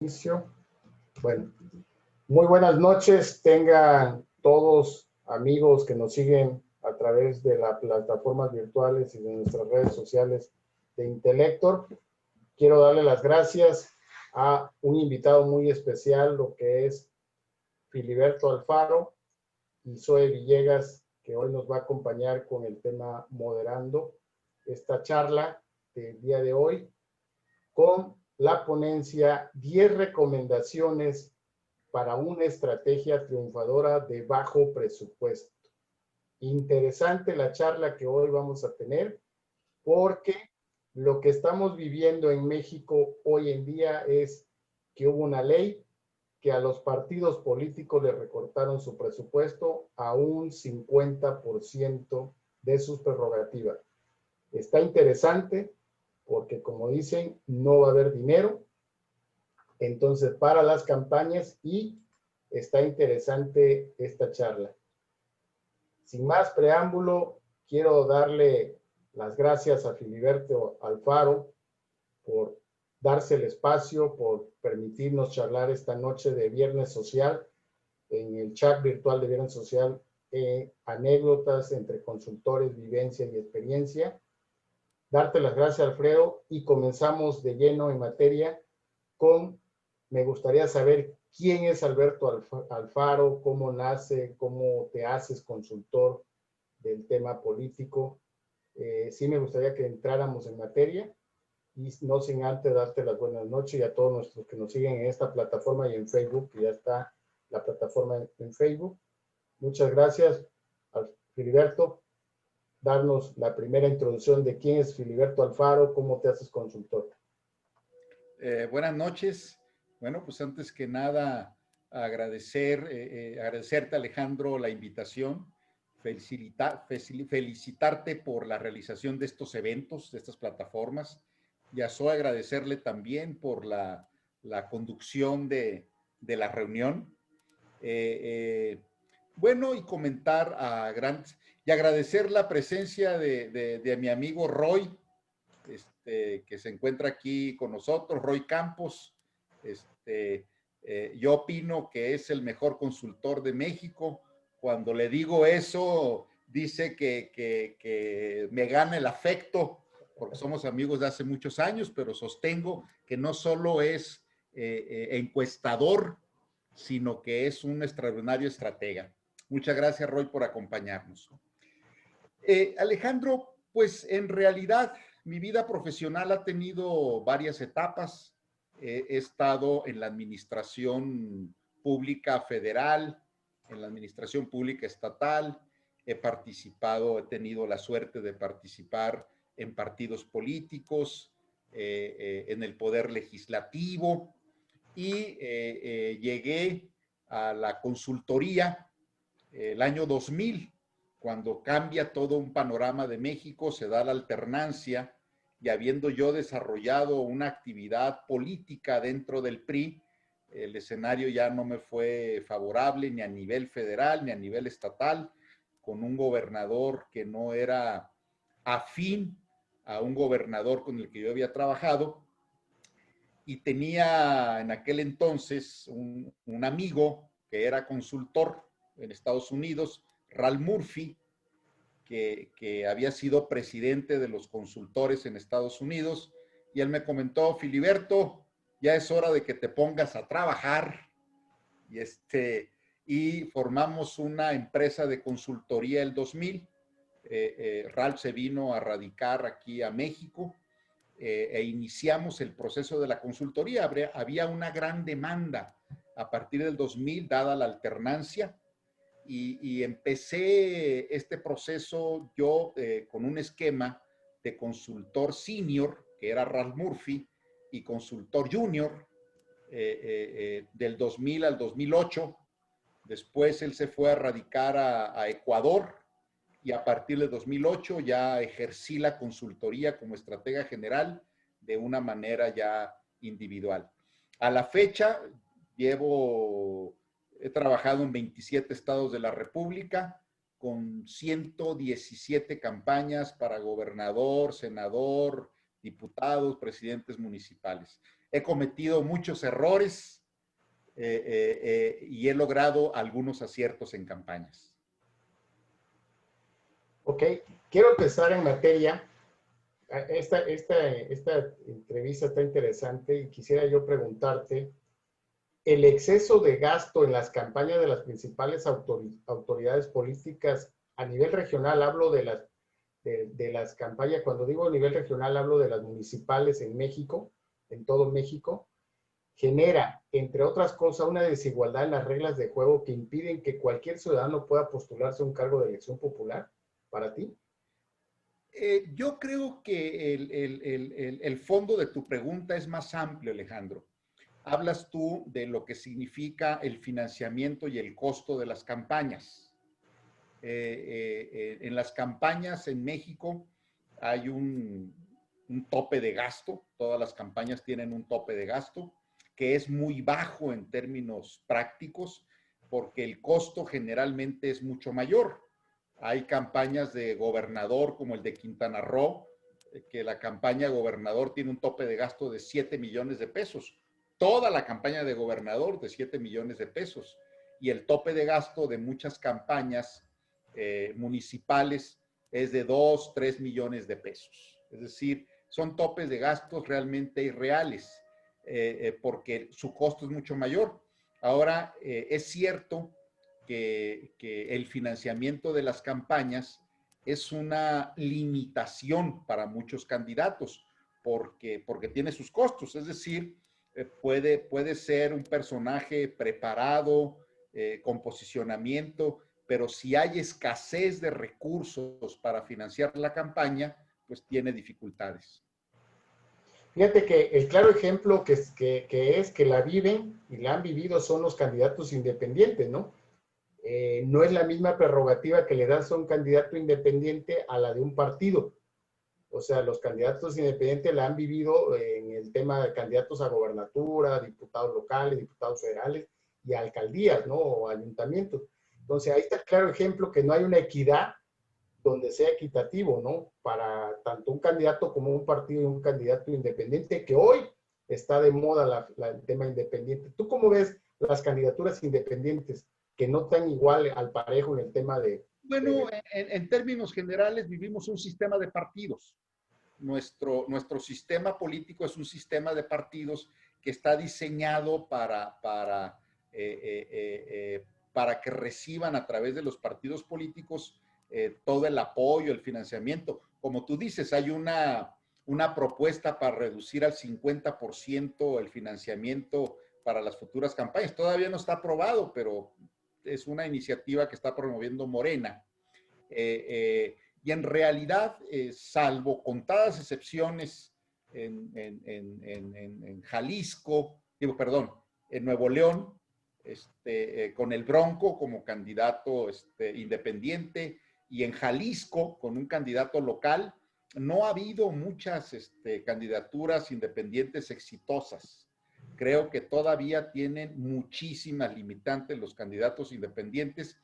Inicio. Bueno, muy buenas noches. Tengan todos amigos que nos siguen a través de las plataformas virtuales y de nuestras redes sociales de Intelector. Quiero darle las gracias a un invitado muy especial, lo que es Filiberto Alfaro y Zoe Villegas, que hoy nos va a acompañar con el tema moderando esta charla del día de hoy con la ponencia 10 recomendaciones para una estrategia triunfadora de bajo presupuesto. Interesante la charla que hoy vamos a tener porque lo que estamos viviendo en México hoy en día es que hubo una ley que a los partidos políticos le recortaron su presupuesto a un 50% de sus prerrogativas. Está interesante porque, como dicen, no va a haber dinero, entonces para las campañas, y está interesante esta charla. Sin más preámbulo, quiero darle las gracias a Filiberto Alfaro por darse el espacio, por permitirnos charlar esta noche de Viernes Social en el chat virtual de Viernes Social, anécdotas entre consultores, vivencia y experiencia. Darte las gracias, Alfredo, y comenzamos de lleno en materia con, me gustaría saber quién es Alberto Alfaro, cómo nace, cómo te haces consultor del tema político. Sí me gustaría que entráramos en materia y no sin antes darte las buenas noches y a todos nuestros que nos siguen en esta plataforma y en Facebook, que ya está la plataforma en Facebook. Muchas gracias, Filiberto. Darnos la primera introducción de quién es Filiberto Alfaro, cómo te haces consultor. Buenas noches. Bueno, pues antes que nada agradecerte, Alejandro, la invitación, felicitarte por la realización de estos eventos, de estas plataformas, y a Zoe agradecerle también por la conducción de la reunión. Bueno, y comentar y agradecer la presencia de mi amigo Roy, que se encuentra aquí con nosotros, Roy Campos. Yo opino que es el mejor consultor de México. Cuando le digo eso, dice que me gana el afecto, porque somos amigos de hace muchos años, pero sostengo que no solo es encuestador, sino que es un extraordinario estratega. Muchas gracias, Roy, por acompañarnos. Alejandro, pues en realidad mi vida profesional ha tenido varias etapas. He estado en la administración pública federal, en la administración pública estatal, he tenido la suerte de participar en partidos políticos, en el poder legislativo, y llegué a la consultoría el año 2000, cuando cambia todo un panorama de México, se da la alternancia, y habiendo yo desarrollado una actividad política dentro del PRI, el escenario ya no me fue favorable ni a nivel federal ni a nivel estatal, con un gobernador que no era afín a un gobernador con el que yo había trabajado, y tenía en aquel entonces un amigo que era consultor en Estados Unidos, Ralph Murphy, que había sido presidente de los consultores en Estados Unidos, y él me comentó: Filiberto, ya es hora de que te pongas a trabajar, y formamos una empresa de consultoría el 2000. Ralph se vino a radicar aquí a México, e iniciamos el proceso de la consultoría. Había una gran demanda a partir del 2000, dada la alternancia, y empecé este proceso yo con un esquema de consultor senior, que era Ralph Murphy, y consultor junior, del 2000 al 2008. Después él se fue a radicar a Ecuador, y a partir de 2008 ya ejercí la consultoría como estratega general de una manera ya individual. A la fecha he trabajado en 27 estados de la República, con 117 campañas para gobernador, senador, diputados, presidentes municipales. he cometido muchos errores y he logrado algunos aciertos en campañas. Ok, quiero empezar en materia. Esta entrevista está interesante y quisiera yo preguntarte, el exceso de gasto en las campañas de las principales autoridades políticas a nivel regional, hablo de las campañas, cuando digo a nivel regional hablo de las municipales en México, en todo México, genera, entre otras cosas, una desigualdad en las reglas de juego que impiden que cualquier ciudadano pueda postularse a un cargo de elección popular, para ti. Yo creo que el fondo de tu pregunta es más amplio, Alejandro. Hablas tú de lo que significa el financiamiento y el costo de las campañas. En las campañas en México hay un tope de gasto, todas las campañas tienen un tope de gasto, que es muy bajo en términos prácticos, porque el costo generalmente es mucho mayor. Hay campañas de gobernador como el de Quintana Roo, que la campaña de gobernador tiene un tope de gasto de 7 millones de pesos. Toda la campaña de gobernador de 7 millones de pesos. Y el tope de gasto de muchas campañas municipales es de 2, 3 millones de pesos. Es decir, son topes de gastos realmente irreales, porque su costo es mucho mayor. Ahora, es cierto que el financiamiento de las campañas es una limitación para muchos candidatos, porque tiene sus costos, es decir, puede ser un personaje preparado, con posicionamiento, pero si hay escasez de recursos para financiar la campaña, pues tiene dificultades. Fíjate que el claro ejemplo que la viven y la han vivido son los candidatos independientes, ¿no? No es la misma prerrogativa que le das a un candidato independiente a la de un partido. O sea, los candidatos independientes la han vivido en el tema de candidatos a gobernatura, diputados locales, diputados federales y a alcaldías, ¿no? O ayuntamientos. Entonces, ahí está el claro ejemplo que no hay una equidad donde sea equitativo, ¿no? Para tanto un candidato como un partido y un candidato independiente, que hoy está de moda el tema independiente. ¿Tú cómo ves las candidaturas independientes que no están igual al parejo en el tema de... Bueno, en términos generales vivimos un sistema de partidos. Nuestro sistema político es un sistema de partidos que está diseñado para que reciban a través de los partidos políticos todo el apoyo, el financiamiento. Como tú dices, hay una propuesta para reducir al 50% el financiamiento para las futuras campañas. Todavía no está aprobado, pero es una iniciativa que está promoviendo Morena. Y en realidad, salvo contadas excepciones en Jalisco, perdón, en Nuevo León, con el Bronco como candidato independiente, y en Jalisco con un candidato local, no ha habido muchas candidaturas independientes exitosas. Creo que todavía tienen muchísimas limitantes los candidatos independientes,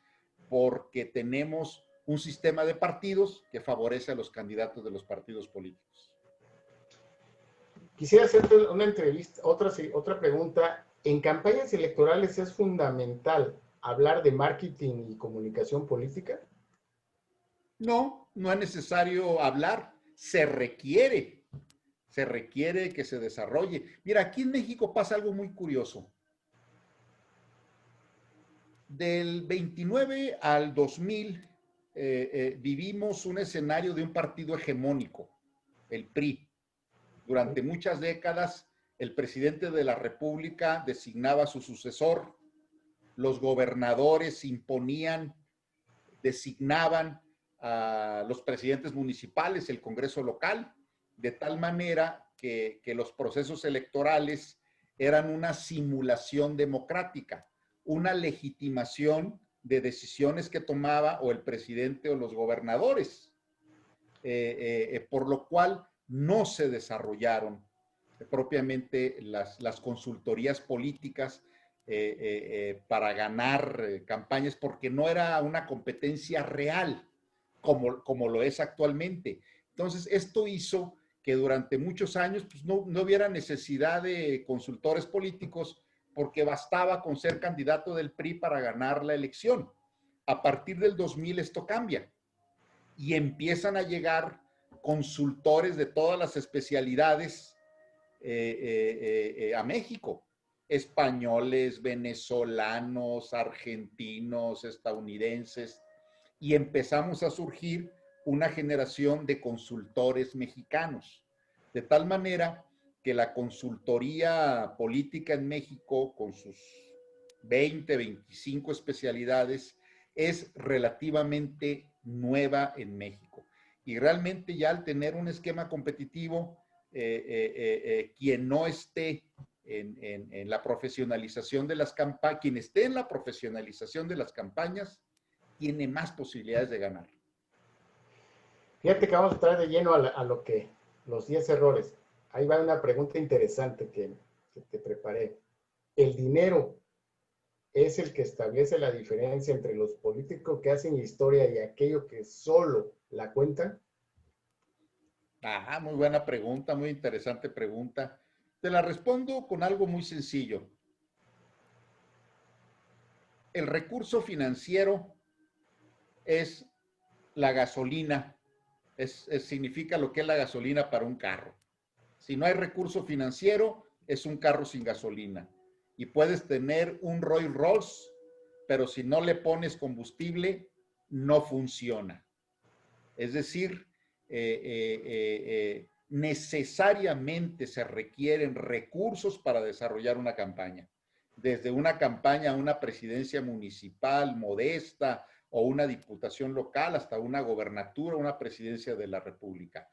porque tenemos un sistema de partidos que favorece a los candidatos de los partidos políticos. Quisiera hacerte una entrevista, otra pregunta. ¿En campañas electorales es fundamental hablar de marketing y comunicación política? No, no es necesario hablar, se requiere que se desarrolle. Mira, aquí en México pasa algo muy curioso. Del 29 al 2000 vivimos un escenario de un partido hegemónico, el PRI. Durante muchas décadas, el presidente de la República designaba a su sucesor, los gobernadores imponían, designaban a los presidentes municipales, el Congreso local, de tal manera que los procesos electorales eran una simulación democrática, una legitimación de decisiones que tomaba o el presidente o los gobernadores, por lo cual no se desarrollaron propiamente las consultorías políticas para ganar campañas, porque no era una competencia real como lo es actualmente. Entonces, esto hizo que durante muchos años pues, no hubiera necesidad de consultores políticos porque bastaba con ser candidato del PRI para ganar la elección. A partir del 2000 esto cambia y empiezan a llegar consultores de todas las especialidades a México. Españoles, venezolanos, argentinos, estadounidenses, y empezamos a surgir una generación de consultores mexicanos, de tal manera que la consultoría política en México, con sus 20, 25 especialidades, es relativamente nueva en México. Y realmente ya al tener un esquema competitivo, quien no esté en la profesionalización de las campañas, quien esté en la profesionalización de las campañas, tiene más posibilidades de ganar. Fíjate que vamos a entrar de lleno a lo que, los 10 errores. Ahí va una pregunta interesante que te preparé. ¿El dinero es el que establece la diferencia entre los políticos que hacen historia y aquellos que solo la cuentan? Ajá, muy buena pregunta, muy interesante pregunta. Te la respondo con algo muy sencillo. El recurso financiero es la gasolina, significa lo que es la gasolina para un carro. Si no hay recurso financiero, es un carro sin gasolina. Y puedes tener un Rolls Royce, pero si no le pones combustible, no funciona. Es decir, necesariamente se requieren recursos para desarrollar una campaña. Desde una campaña a una presidencia municipal modesta o una diputación local hasta una gobernatura, una presidencia de la República.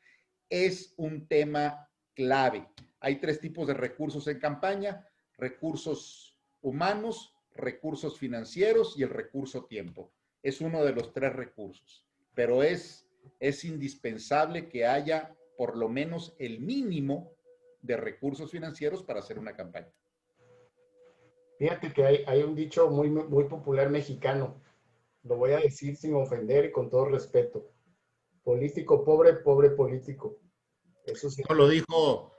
Es un tema clave. Hay 3 tipos de recursos en campaña: recursos humanos, recursos financieros y el recurso tiempo. Es uno de los 3 recursos, pero es indispensable que haya por lo menos el mínimo de recursos financieros para hacer una campaña. Fíjate que hay un dicho muy popular mexicano, lo voy a decir sin ofender y con todo respeto. Político pobre, pobre político. Eso sí. No lo dijo,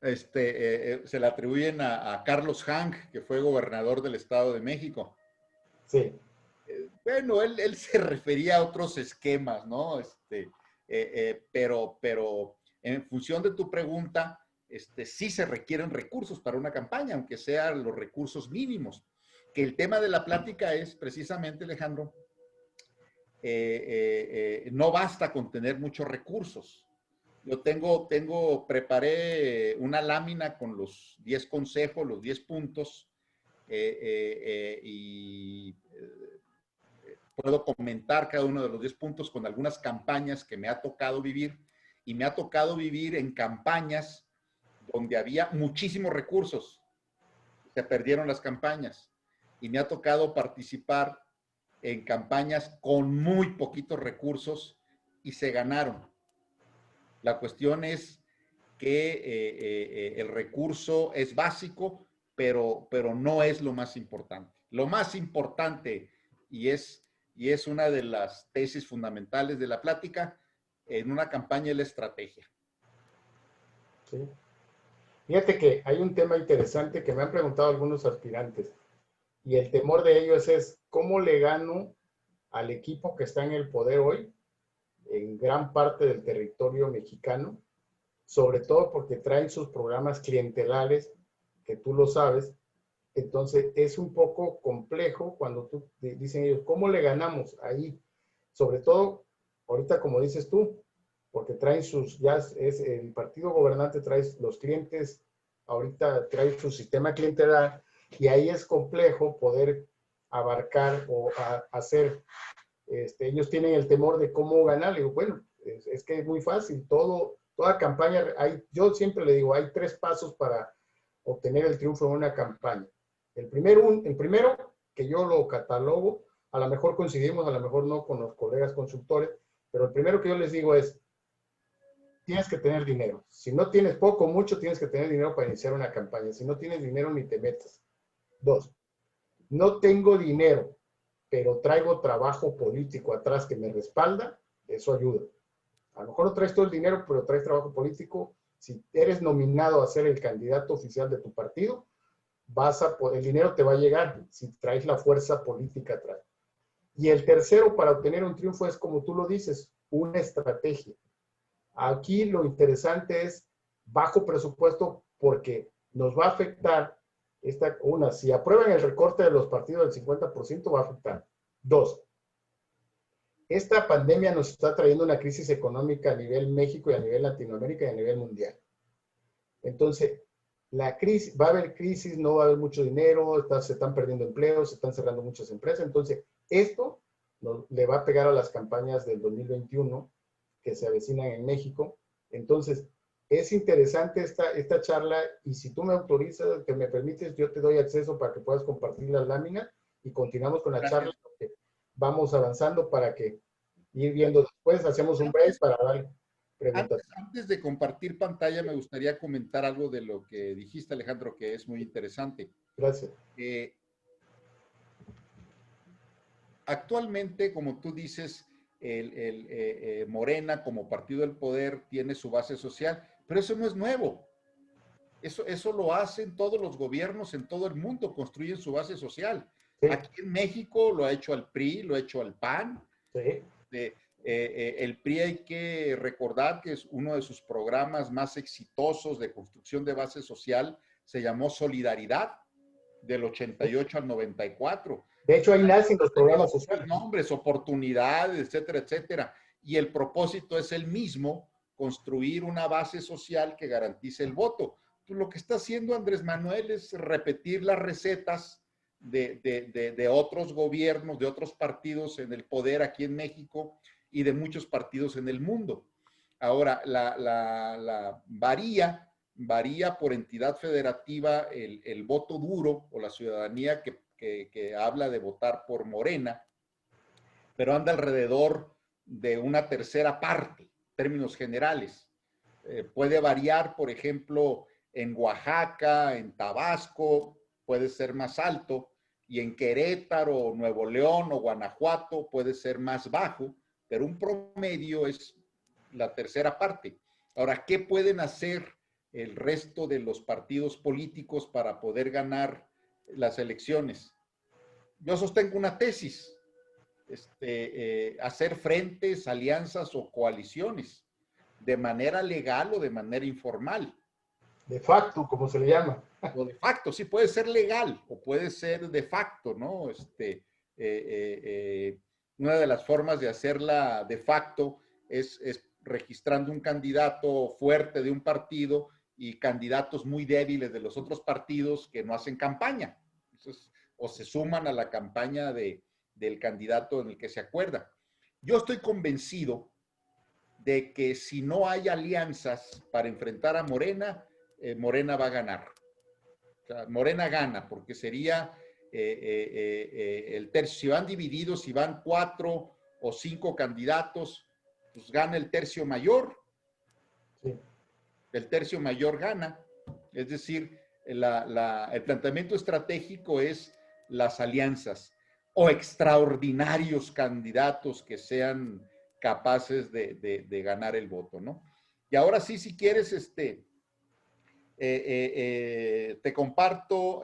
se le atribuyen a Carlos Hank, que fue gobernador del Estado de México. Sí. Bueno, él se refería a otros esquemas, ¿no? Pero en función de tu pregunta, sí se requieren recursos para una campaña, aunque sean los recursos mínimos. Que el tema de la plática es precisamente, Alejandro, no basta con tener muchos recursos. Yo preparé una lámina con los 10 consejos, los 10 puntos, y puedo comentar cada uno de los 10 puntos con algunas campañas que me ha tocado vivir, y me ha tocado vivir en campañas donde había muchísimos recursos, se perdieron las campañas, y me ha tocado participar en campañas con muy poquitos recursos y se ganaron. La cuestión es que el recurso es básico, pero no es lo más importante. Lo más importante, y es una de las tesis fundamentales de la plática, en una campaña es la estrategia. Sí. Fíjate que hay un tema interesante que me han preguntado algunos aspirantes, y el temor de ellos es cómo le gano al equipo que está en el poder hoy, en gran parte del territorio mexicano, sobre todo porque traen sus programas clientelares, que tú lo sabes. Entonces es un poco complejo cuando tú dicen ellos, ¿cómo le ganamos ahí? Sobre todo, ahorita como dices tú, porque traen ya es el partido gobernante, trae los clientes, ahorita trae su sistema clientelar, y ahí es complejo poder abarcar o hacer, ellos tienen el temor de cómo ganar. Le digo, bueno, es que es muy fácil, toda campaña, yo siempre le digo, hay 3 pasos para obtener el triunfo en una campaña. El primero, que yo lo catalogo, a lo mejor coincidimos, a lo mejor no con los colegas consultores, pero el primero que yo les digo es, tienes que tener dinero. Si no tienes poco o mucho, tienes que tener dinero para iniciar una campaña. Si no tienes dinero, ni te metas. 2, no tengo dinero, pero traigo trabajo político atrás que me respalda, eso ayuda. A lo mejor no traes todo el dinero, pero traes trabajo político, Si eres nominado a ser el candidato oficial de tu partido, el dinero te va a llegar si traes la fuerza política atrás. Y el tercero, para obtener un triunfo, es como tú lo dices, una estrategia. Aquí lo interesante es bajo presupuesto porque nos va a afectar, si aprueban el recorte de los partidos del 50%, va a afectar. Dos, esta pandemia nos está trayendo una crisis económica a nivel México y a nivel Latinoamérica y a nivel mundial. Entonces, la crisis, va a haber crisis, no va a haber mucho dinero, se están perdiendo empleos, se están cerrando muchas empresas. Entonces, esto le va a pegar a las campañas del 2021 que se avecinan en México. Entonces, es interesante esta charla y si tú me autorizas, que me permites, yo te doy acceso para que puedas compartir la lámina y continuamos con la charla. Vamos avanzando para que ir viendo después, hacemos un break para dar preguntas. Antes de compartir pantalla, me gustaría comentar algo de lo que dijiste, Alejandro, que es muy interesante. Gracias. Actualmente, como tú dices, Morena como partido del poder tiene su base social, pero eso no es nuevo. Eso lo hacen todos los gobiernos en todo el mundo, construyen su base social. Sí. Aquí en México lo ha hecho al PRI, lo ha hecho al PAN. Sí. El PRI hay que recordar que es uno de sus programas más exitosos de construcción de base social, se llamó Solidaridad, del 88 al 94. De hecho, ahí nacen los programas sociales. Nombres, oportunidades, etcétera, etcétera. Y el propósito es el mismo, construir una base social que garantice el voto. Pues lo que está haciendo Andrés Manuel es repetir las recetas de otros gobiernos, de otros partidos en el poder aquí en México y de muchos partidos en el mundo. Ahora, varía por entidad federativa el voto duro o la ciudadanía que habla de votar por Morena, pero anda alrededor de una tercera parte, en términos generales. Puede variar, por ejemplo, en Oaxaca, en Tabasco, puede ser más alto, y en Querétaro, Nuevo León o Guanajuato puede ser más bajo, pero un promedio es la tercera parte. Ahora, ¿qué pueden hacer el resto de los partidos políticos para poder ganar las elecciones? Yo sostengo una tesis, hacer frentes, alianzas o coaliciones, de manera legal o de manera informal. De facto, como se le llama. O de facto, sí, puede ser legal o puede ser de facto, ¿no? Una de las formas de hacerla de facto es registrando un candidato fuerte de un partido y candidatos muy débiles de los otros partidos que no hacen campaña. Entonces, o se suman a la campaña del candidato en el que se acuerda. Yo estoy convencido de que si no hay alianzas para enfrentar a Morena, Morena va a ganar. O sea, Morena gana, porque sería el tercio. Si van divididos, si van 4 o 5 candidatos, pues gana el tercio mayor. Sí. El tercio mayor gana. Es decir, el planteamiento estratégico es las alianzas o extraordinarios candidatos que sean capaces de ganar el voto, ¿no? Y ahora sí, si quieres, te comparto,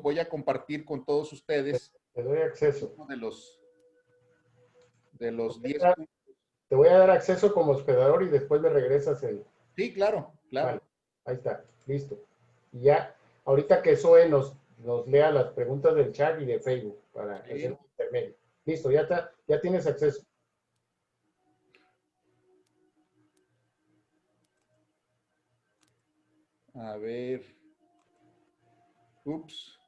voy a compartir con todos ustedes. Te doy acceso. De los 10 puntos. Te voy a dar acceso como hospedador y después me regresas el... Sí, claro, claro. Vale, ahí está, listo. Y ya, ahorita que Zoe nos lea las preguntas del chat y de Facebook para hacer un intermedio. Listo, ya tienes acceso. A ver. Ups.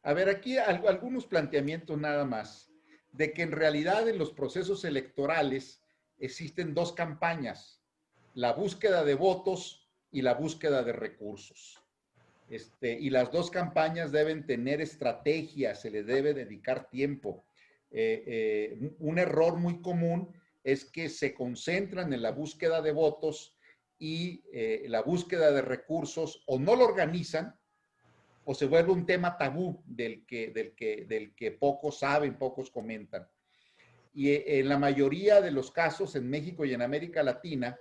A ver, aquí algunos planteamientos nada más, de que en realidad en los procesos electorales existen dos campañas, la búsqueda de votos y la búsqueda de recursos. Y las dos campañas deben tener estrategia, se les debe dedicar tiempo. Un error muy común es que se concentran en la búsqueda de votos y la búsqueda de recursos o no lo organizan o se vuelve un tema tabú del que pocos saben, pocos comentan. Y en la mayoría de los casos en México y en América Latina,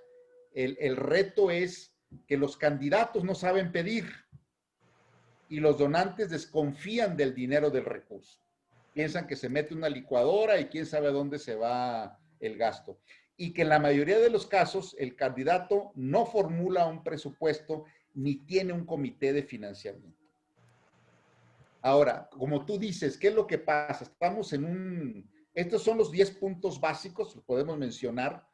el reto es que los candidatos no saben pedir y los donantes desconfían del dinero del recurso. Piensan que se mete una licuadora y quién sabe a dónde se va el gasto. Y que en la mayoría de los casos el candidato no formula un presupuesto ni tiene un comité de financiamiento. Ahora, como tú dices, ¿qué es lo que pasa? Estamos en un... Estos son los 10 puntos básicos, los podemos mencionar,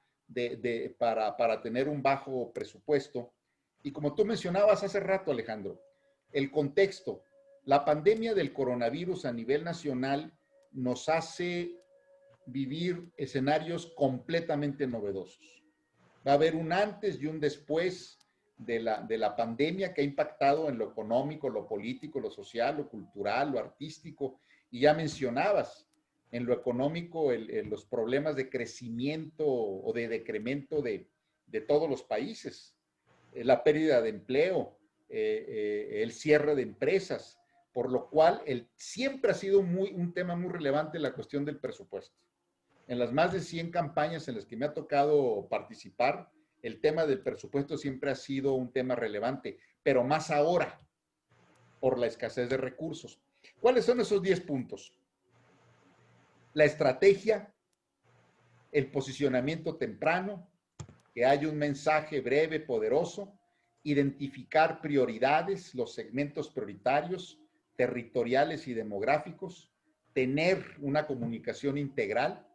para tener un bajo presupuesto. Y como tú mencionabas hace rato, Alejandro, el contexto, la pandemia del coronavirus a nivel nacional nos hace vivir escenarios completamente novedosos. Va a haber un antes y un después de la pandemia que ha impactado en lo económico, lo político, lo social, lo cultural, lo artístico. Y ya mencionabas, en lo económico, los problemas de crecimiento o de decremento de todos los países, la pérdida de empleo, el cierre de empresas, por lo cual siempre ha sido un tema muy relevante la cuestión del presupuesto. En las más de 100 campañas en las que me ha tocado participar, el tema del presupuesto siempre ha sido un tema relevante, pero más ahora, por la escasez de recursos. ¿Cuáles son esos 10 puntos? La estrategia, el posicionamiento temprano, que haya un mensaje breve, poderoso, identificar prioridades, los segmentos prioritarios, territoriales y demográficos, tener una comunicación integral,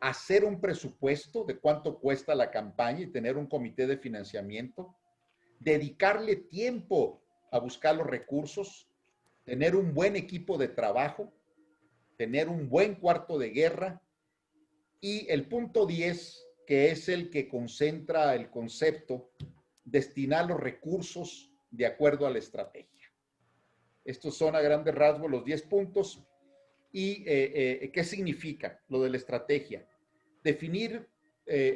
hacer un presupuesto de cuánto cuesta la campaña y tener un comité de financiamiento, dedicarle tiempo a buscar los recursos, tener un buen equipo de trabajo, tener un buen cuarto de guerra y el punto 10, que es el que concentra el concepto, destinar los recursos de acuerdo a la estrategia. Estos son a grandes rasgos los 10 puntos. ¿Y qué significa lo de la estrategia? Definir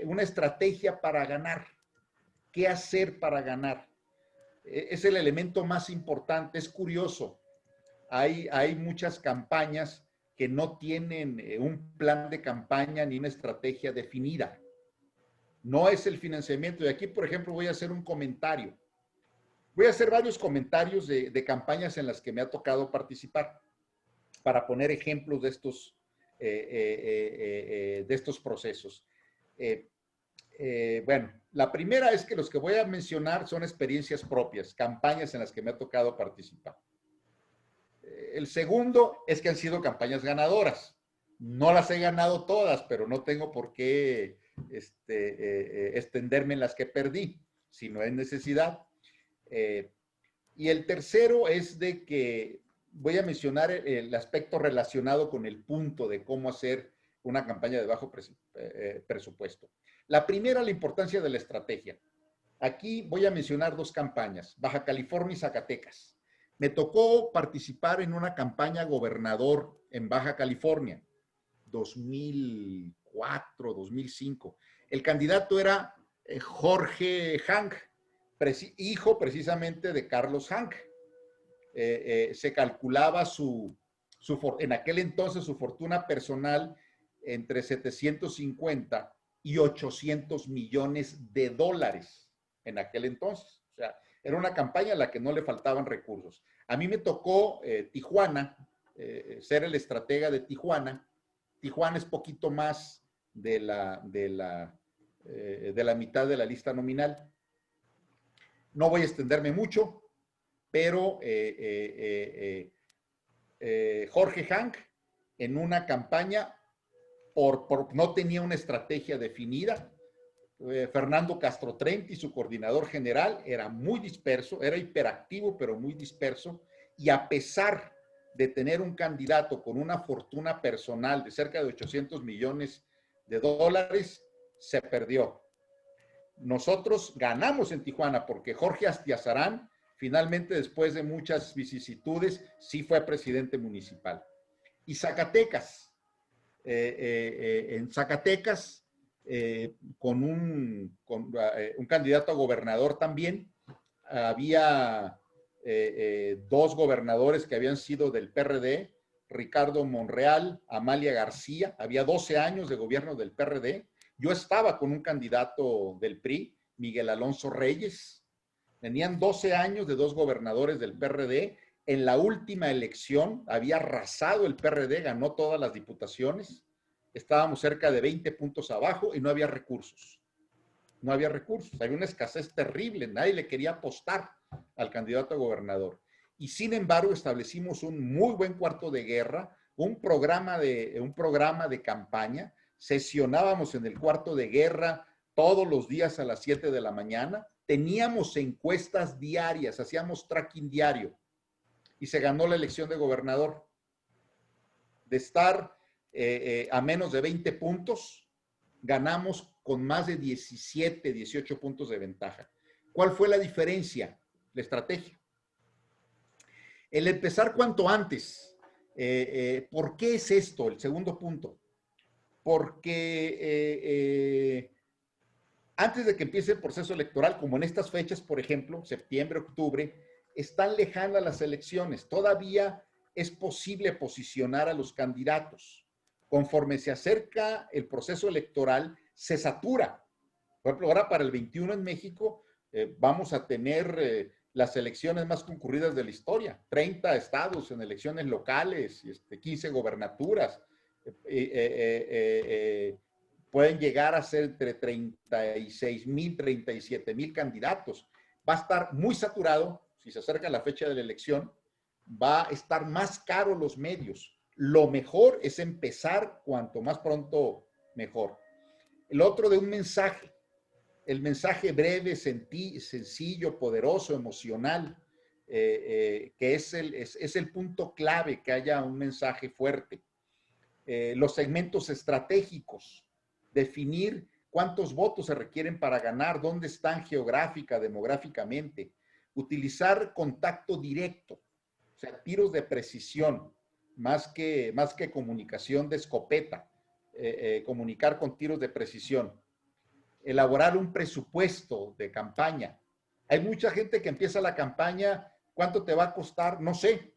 una estrategia para ganar. ¿Qué hacer para ganar? Es el elemento más importante. Es curioso. Hay muchas campañas que no tienen un plan de campaña ni una estrategia definida. No es el financiamiento. Y aquí, por ejemplo, voy a hacer un comentario. Voy a hacer varios comentarios de campañas en las que me ha tocado participar para poner ejemplos de estos procesos. Bueno, la primera es que los que voy a mencionar son experiencias propias, campañas en las que me ha tocado participar. El segundo es que han sido campañas ganadoras. No las he ganado todas, pero no tengo por qué extenderme en las que perdí, si no es necesidad. Y el tercero es de que voy a mencionar el aspecto relacionado con el punto de cómo hacer una campaña de bajo presupuesto. La primera, la importancia de la estrategia. Aquí voy a mencionar dos campañas, Baja California y Zacatecas. Me tocó participar en una campaña gobernador en Baja California, 2004, 2005. El candidato era Jorge Hank, hijo precisamente de Carlos Hank. Se calculaba en aquel entonces su fortuna personal entre 750 y 800 millones de dólares en aquel entonces. O sea, era una campaña a la que no le faltaban recursos. A mí me tocó Tijuana, ser el estratega de Tijuana. Tijuana es poquito más de la mitad de la lista nominal. No voy a extenderme mucho, pero Jorge Hank en una campaña no tenía una estrategia definida. Fernando Castrotrenti, su coordinador general, era muy disperso, era hiperactivo, pero muy disperso, y a pesar de tener un candidato con una fortuna personal de cerca de 800 millones de dólares, se perdió. Nosotros ganamos en Tijuana porque Jorge Astiazarán, finalmente, después de muchas vicisitudes, sí fue presidente municipal. Y Zacatecas, en Zacatecas, con un candidato a gobernador también, había dos gobernadores que habían sido del PRD, Ricardo Monreal, Amalia García. Había 12 años de gobierno del PRD. Yo estaba con un candidato del PRI, Miguel Alonso Reyes. Tenían 12 años de dos gobernadores del PRD. En la última elección había arrasado el PRD, ganó todas las diputaciones. Estábamos cerca de 20 puntos abajo y no había recursos. No había recursos, había una escasez terrible, nadie le quería apostar al candidato a gobernador. Y sin embargo establecimos un muy buen cuarto de guerra, un programa de campaña, sesionábamos en el cuarto de guerra todos los días a las 7 de la mañana, teníamos encuestas diarias, hacíamos tracking diario y se ganó la elección de gobernador. De estar a menos de 20 puntos, ganamos con más de 17, 18 puntos de ventaja. ¿Cuál fue la diferencia? La estrategia. El empezar cuanto antes. ¿Por qué es esto? El segundo punto. Porque antes de que empiece el proceso electoral, como en estas fechas, por ejemplo, septiembre, octubre, están lejanas las elecciones. Todavía es posible posicionar a los candidatos. Conforme se acerca el proceso electoral, se satura. Por ejemplo, ahora para el 21 en México vamos a tener las elecciones más concurridas de la historia. 30 estados en elecciones locales, 15 gobernaturas. Pueden llegar a ser entre 36,000, 37,000 candidatos. Va a estar muy saturado, si se acerca la fecha de la elección, va a estar más caro los medios. Lo mejor es empezar cuanto más pronto mejor. El otro de un mensaje, el mensaje breve, sencillo, poderoso, emocional, que es el punto clave, que haya un mensaje fuerte. Los segmentos estratégicos, definir cuántos votos se requieren para ganar, dónde están geográfica, demográficamente, utilizar contacto directo, o sea, tiros de precisión, más que comunicación de escopeta, comunicar con tiros de precisión. Elaborar un presupuesto de campaña. Hay mucha gente que empieza la campaña, ¿cuánto te va a costar? No sé.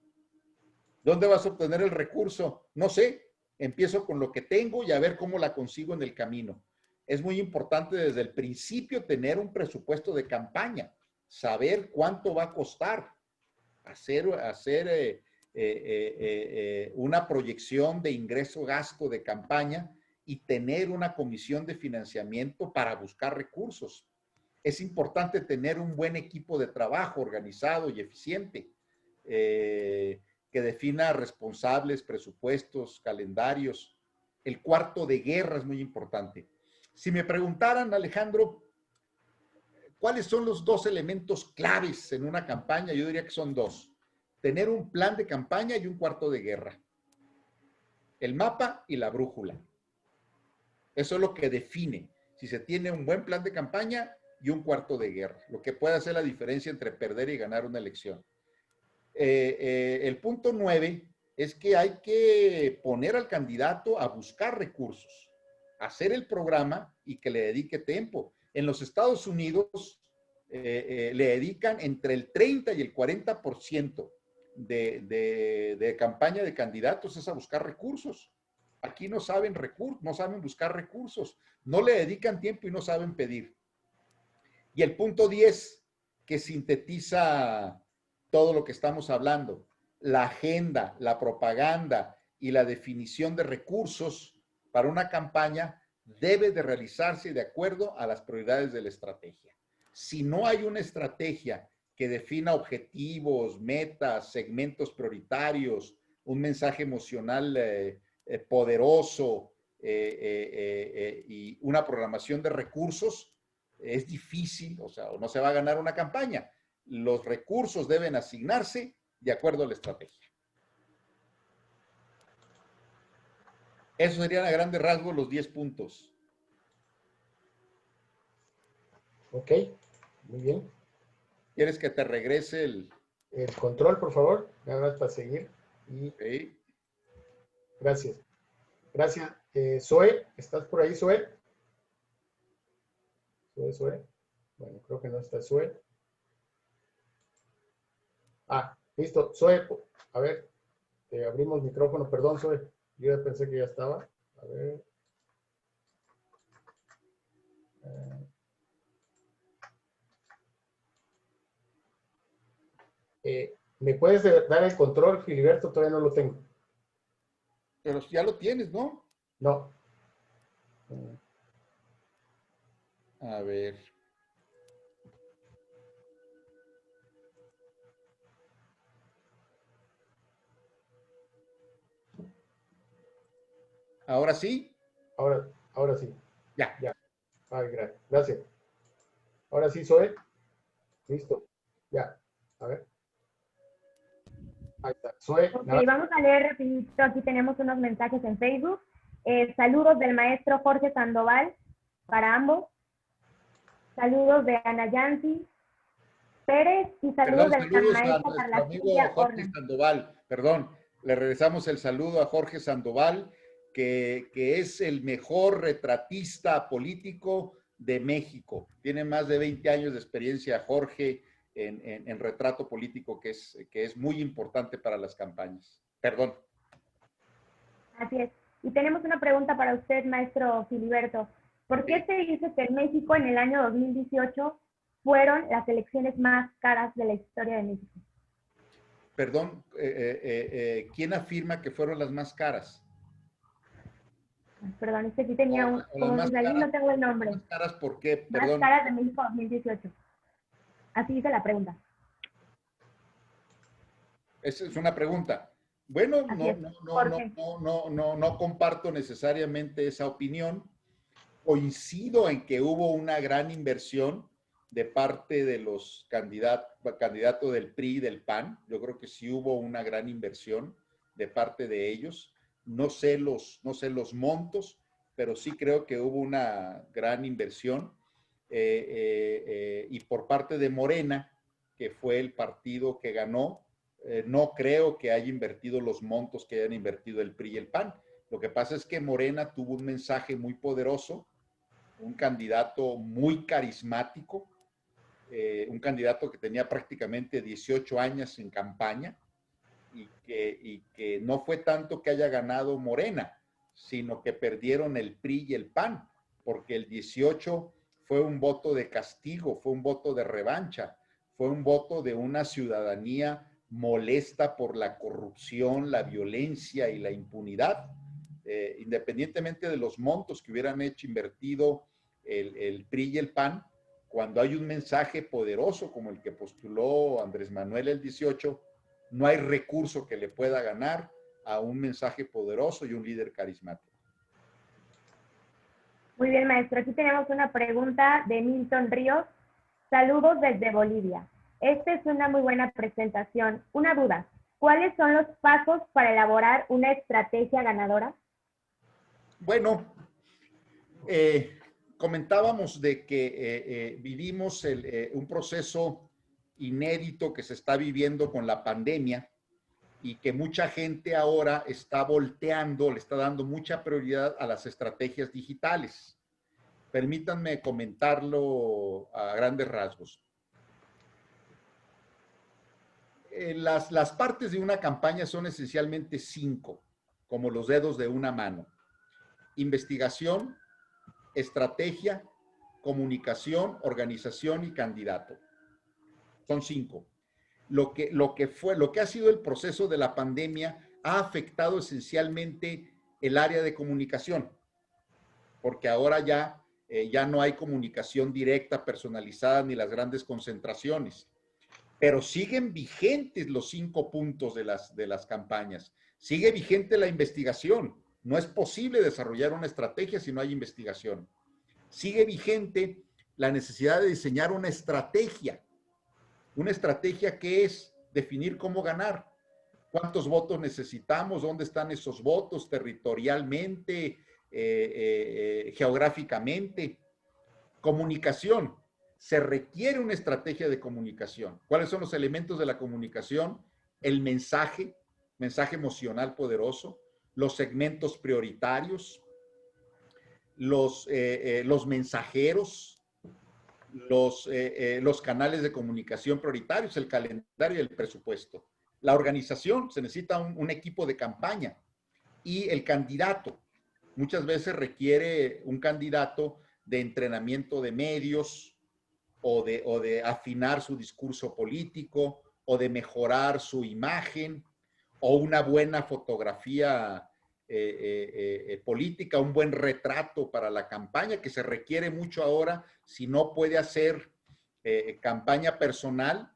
¿Dónde vas a obtener el recurso? No sé. Empiezo con lo que tengo y a ver cómo la consigo en el camino. Es muy importante desde el principio tener un presupuesto de campaña, saber cuánto va a costar, hacer una proyección de ingreso-gasto de campaña y tener una comisión de financiamiento para buscar recursos. Es importante tener un buen equipo de trabajo organizado y eficiente, que defina responsables, presupuestos, calendarios. El cuarto de guerra es muy importante. Si me preguntaran, Alejandro, ¿cuáles son los dos elementos claves en una campaña? Yo diría que son dos. Tener un plan de campaña y un cuarto de guerra. El mapa y la brújula. Eso es lo que define si se tiene un buen plan de campaña y un cuarto de guerra, lo que puede hacer la diferencia entre perder y ganar una elección. El punto 9 es que hay que poner al candidato a buscar recursos, hacer el programa y que le dedique tiempo. En los Estados Unidos le dedican entre el 30 y el 40% de campaña de candidatos es a buscar recursos. Aquí no saben buscar recursos, no le dedican tiempo y no saben pedir. Y el punto 10, que sintetiza todo lo que estamos hablando, la agenda, la propaganda y la definición de recursos para una campaña debe de realizarse de acuerdo a las prioridades de la estrategia. Si no hay una estrategia que defina objetivos, metas, segmentos prioritarios, un mensaje emocional poderoso y una programación de recursos, es difícil, o sea, no se va a ganar una campaña. Los recursos deben asignarse de acuerdo a la estrategia. Eso serían a grandes rasgos los 10 puntos. Ok, muy bien. ¿Quieres que te regrese el control, por favor? Nada más para seguir. Y... Okay. Gracias. Gracias. Zoe, ¿estás por ahí, Zoe? Zoe. Bueno, creo que no está Zoe. Listo. Zoe, a ver, abrimos micrófono. Perdón, Zoe. Yo ya pensé que ya estaba. A ver. ¿Me puedes dar el control, Filiberto? Todavía no lo tengo. Pero ya lo tienes, ¿no? No. A ver. ¿Ahora sí? Ahora sí. Ya. Ya. Ay, gracias. Ahora sí, Zoe. Listo. Ya. A ver. Ahí está. Zoe, Ok, nada. vamos a leer rapidito. Aquí tenemos unos mensajes en Facebook. Saludos del maestro Jorge Sandoval para ambos. Saludos de Ana Yancy Pérez y saludos Perdón, de la saludos a maestra nuestro Carla amigo Silvia Jorge Horna. Sandoval. Perdón, le regresamos el saludo a Jorge Sandoval, que es el mejor retratista político de México. Tiene más de 20 años de experiencia, Jorge, en retrato político, que es muy importante para las campañas. Perdón. Así es. Y tenemos una pregunta para usted, maestro Filiberto. ¿Por qué se dice que en México en el año 2018 fueron las elecciones más caras de la historia de México? Perdón, ¿quién afirma que fueron las más caras? Perdón, es que sí tenía un, O las como más me salí, caras, no tengo el las nombre. más caras, ¿por qué? Más Perdón. caras de México 2018. Así dice la pregunta. Esa es una pregunta. Bueno, Así es. Jorge. no comparto necesariamente esa opinión. Coincido en que hubo una gran inversión de parte de los candidatos del PRI y del PAN. Yo creo que sí hubo una gran inversión de parte de ellos. No sé los montos, pero sí creo que hubo una gran inversión. Y por parte de Morena, que fue el partido que ganó, no creo que haya invertido los montos que hayan invertido el PRI y el PAN. Lo que pasa es que Morena tuvo un mensaje muy poderoso, un candidato muy carismático, un candidato que tenía prácticamente 18 años en campaña y que no fue tanto que haya ganado Morena, sino que perdieron el PRI y el PAN, porque el 18 fue un voto de castigo, fue un voto de revancha, fue un voto de una ciudadanía molesta por la corrupción, la violencia y la impunidad. Independientemente de los montos que hubieran hecho invertido el PRI y el PAN, cuando hay un mensaje poderoso como el que postuló Andrés Manuel el 18, no hay recurso que le pueda ganar a un mensaje poderoso y un líder carismático. Muy bien, maestro. Aquí tenemos una pregunta de Milton Ríos. Saludos desde Bolivia. Esta es una muy buena presentación. Una duda. ¿Cuáles son los pasos para elaborar una estrategia ganadora? Bueno, comentábamos de que vivimos un proceso inédito que se está viviendo con la pandemia y que mucha gente ahora está volteando, le está dando mucha prioridad a las estrategias digitales. Permítanme comentarlo a grandes rasgos. Las partes de una campaña son esencialmente 5, como los dedos de una mano. Investigación, estrategia, comunicación, organización y candidato. Son 5. Lo que ha sido el proceso de la pandemia ha afectado esencialmente el área de comunicación, porque ahora ya no hay comunicación directa, personalizada, ni las grandes concentraciones. Pero siguen vigentes los 5 puntos de las campañas. Sigue vigente la investigación. No es posible desarrollar una estrategia si no hay investigación. Sigue vigente la necesidad de diseñar una estrategia. Una estrategia que es definir cómo ganar. ¿Cuántos votos necesitamos? ¿Dónde están esos votos territorialmente, geográficamente? Comunicación. Se requiere una estrategia de comunicación. ¿Cuáles son los elementos de la comunicación? El mensaje emocional poderoso, los segmentos prioritarios, los mensajeros, los canales de comunicación prioritarios, el calendario y el presupuesto. La organización, se necesita un equipo de campaña, y el candidato. Muchas veces requiere un candidato de entrenamiento de medios o de afinar su discurso político o de mejorar su imagen o una buena fotografía política, un buen retrato para la campaña, que se requiere mucho ahora. Si no puede hacer campaña personal,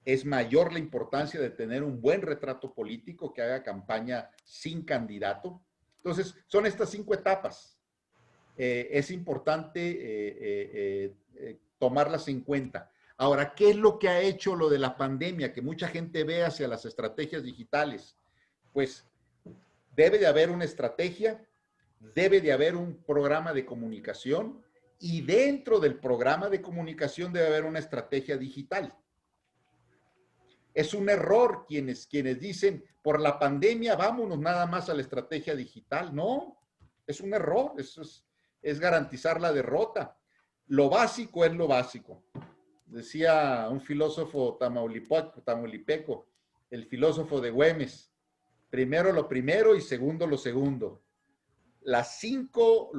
es mayor la importancia de tener un buen retrato político que haga campaña sin candidato. Entonces, son estas 5 etapas. Es importante tomarlas en cuenta. Ahora, ¿qué es lo que ha hecho lo de la pandemia? Que mucha gente ve hacia las estrategias digitales. Pues debe de haber una estrategia, debe de haber un programa de comunicación y dentro del programa de comunicación debe haber una estrategia digital. Es un error quienes dicen, por la pandemia vámonos nada más a la estrategia digital. No, es un error, es garantizar la derrota. Lo básico es lo básico. Decía un filósofo tamaulipeco, el filósofo de Güemes, primero lo primero y segundo lo segundo. Las 5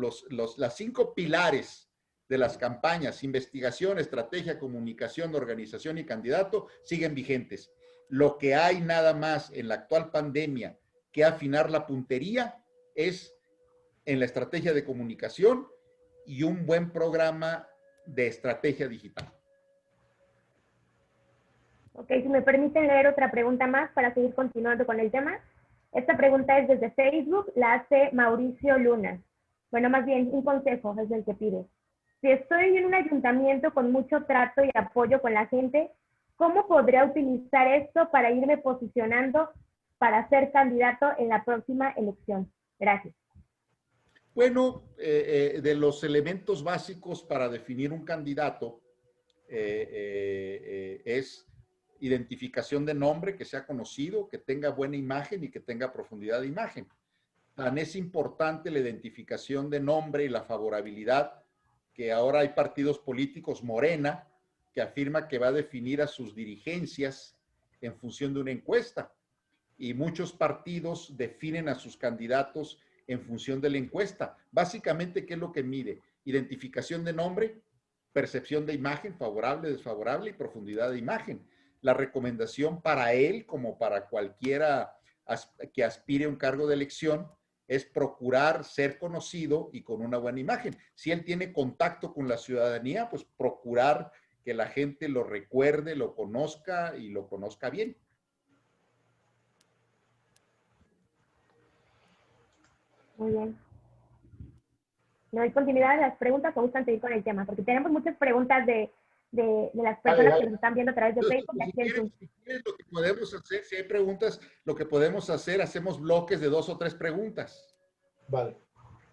pilares de las campañas, investigación, estrategia, comunicación, organización y candidato, siguen vigentes. Lo que hay nada más en la actual pandemia que afinar la puntería es en la estrategia de comunicación y un buen programa de estrategia digital. Ok, si me permiten leer otra pregunta más para seguir continuando con el tema. Esta pregunta es desde Facebook, la hace Mauricio Luna. Bueno, más bien, un consejo es el que pide. Si estoy en un ayuntamiento con mucho trato y apoyo con la gente, ¿cómo podría utilizar esto para irme posicionando para ser candidato en la próxima elección? Gracias. Bueno, de los elementos básicos para definir un candidato es identificación de nombre, que sea conocido, que tenga buena imagen y que tenga profundidad de imagen. Tan es importante la identificación de nombre y la favorabilidad, que ahora hay partidos políticos, Morena, que afirma que va a definir a sus dirigencias en función de una encuesta. Y muchos partidos definen a sus candidatos en función de la encuesta. Básicamente, ¿qué es lo que mide? Identificación de nombre, percepción de imagen, favorable, desfavorable y profundidad de imagen. La recomendación para él, como para cualquiera que aspire a un cargo de elección, es procurar ser conocido y con una buena imagen. Si él tiene contacto con la ciudadanía, pues procurar que la gente lo recuerde, lo conozca y lo conozca bien. Muy bien. ¿No hay continuidad a las preguntas o gustan seguir con el tema? Porque tenemos muchas preguntas de las personas que nos están viendo a través de Facebook. Si quieres, lo que podemos hacer, si hay preguntas, lo que podemos hacer, hacemos bloques de 2 o 3 preguntas. Vale.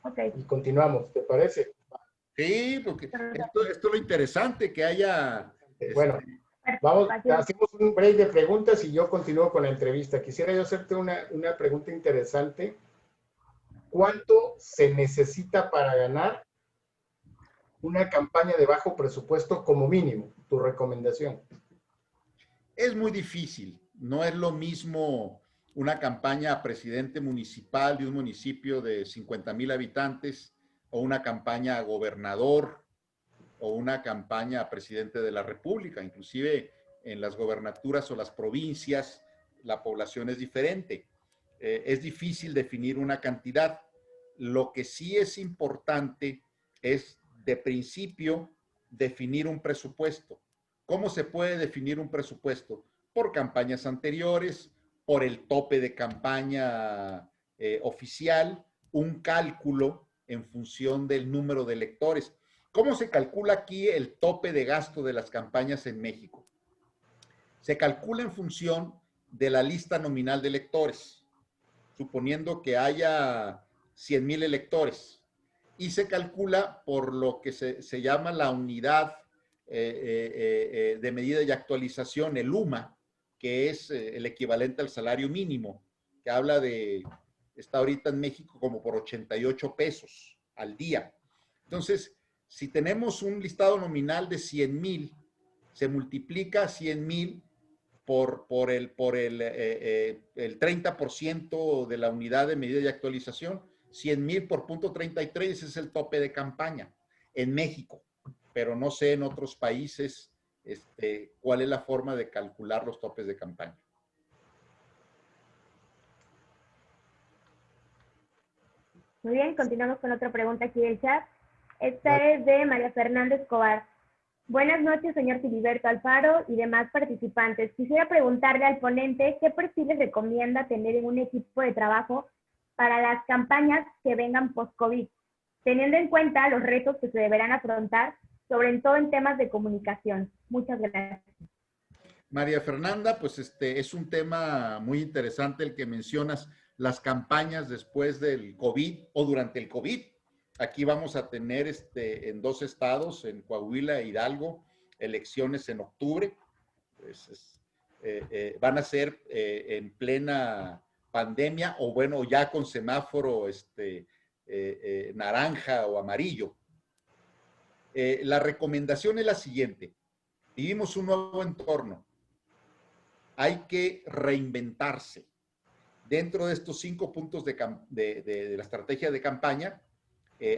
Ok. Y continuamos, ¿te parece? Sí, porque esto es lo interesante, que haya... Bueno, hacemos un break de preguntas y yo continúo con la entrevista. Quisiera yo hacerte una pregunta interesante. ¿Cuánto se necesita para ganar una campaña de bajo presupuesto como mínimo? Tu recomendación. Es muy difícil. No es lo mismo una campaña a presidente municipal de un municipio de 50,000 habitantes o una campaña a gobernador o una campaña a presidente de la República. Inclusive en las gobernaturas o las provincias la población es diferente. Es difícil definir una cantidad. Lo que sí es importante es, de principio, definir un presupuesto. ¿Cómo se puede definir un presupuesto? Por campañas anteriores, por el tope de campaña oficial, un cálculo en función del número de electores. ¿Cómo se calcula aquí el tope de gasto de las campañas en México? Se calcula en función de la lista nominal de electores, suponiendo que haya 100,000 electores, y se calcula por lo que se llama la unidad de medida y actualización, el UMA, que es el equivalente al salario mínimo, que habla de, está ahorita en México como por 88 pesos al día. Entonces, Si tenemos un listado nominal de 100,000, se multiplica 100,000 por el 30% de la unidad de medida y actualización. 100,000 por 0.33, ese es el tope de campaña en México, pero no sé en otros países cuál es la forma de calcular los topes de campaña. Muy bien, continuamos con otra pregunta aquí del chat. Esta es de María Fernanda Escobar. Buenas noches, señor Filiberto Alfaro y demás participantes. Quisiera preguntarle al ponente qué perfiles recomienda tener en un equipo de trabajo para las campañas que vengan post-COVID, teniendo en cuenta los retos que se deberán afrontar, sobre todo en temas de comunicación. Muchas gracias. María Fernanda, pues es un tema muy interesante el que mencionas, las campañas después del COVID o durante el COVID. Aquí vamos a tener en 2 estados, en Coahuila e Hidalgo, elecciones en octubre. Van a ser en plena pandemia o bueno, ya con semáforo naranja o amarillo. La recomendación es la siguiente. Vivimos un nuevo entorno. Hay que reinventarse. Dentro de estos 5 puntos de la estrategia de campaña,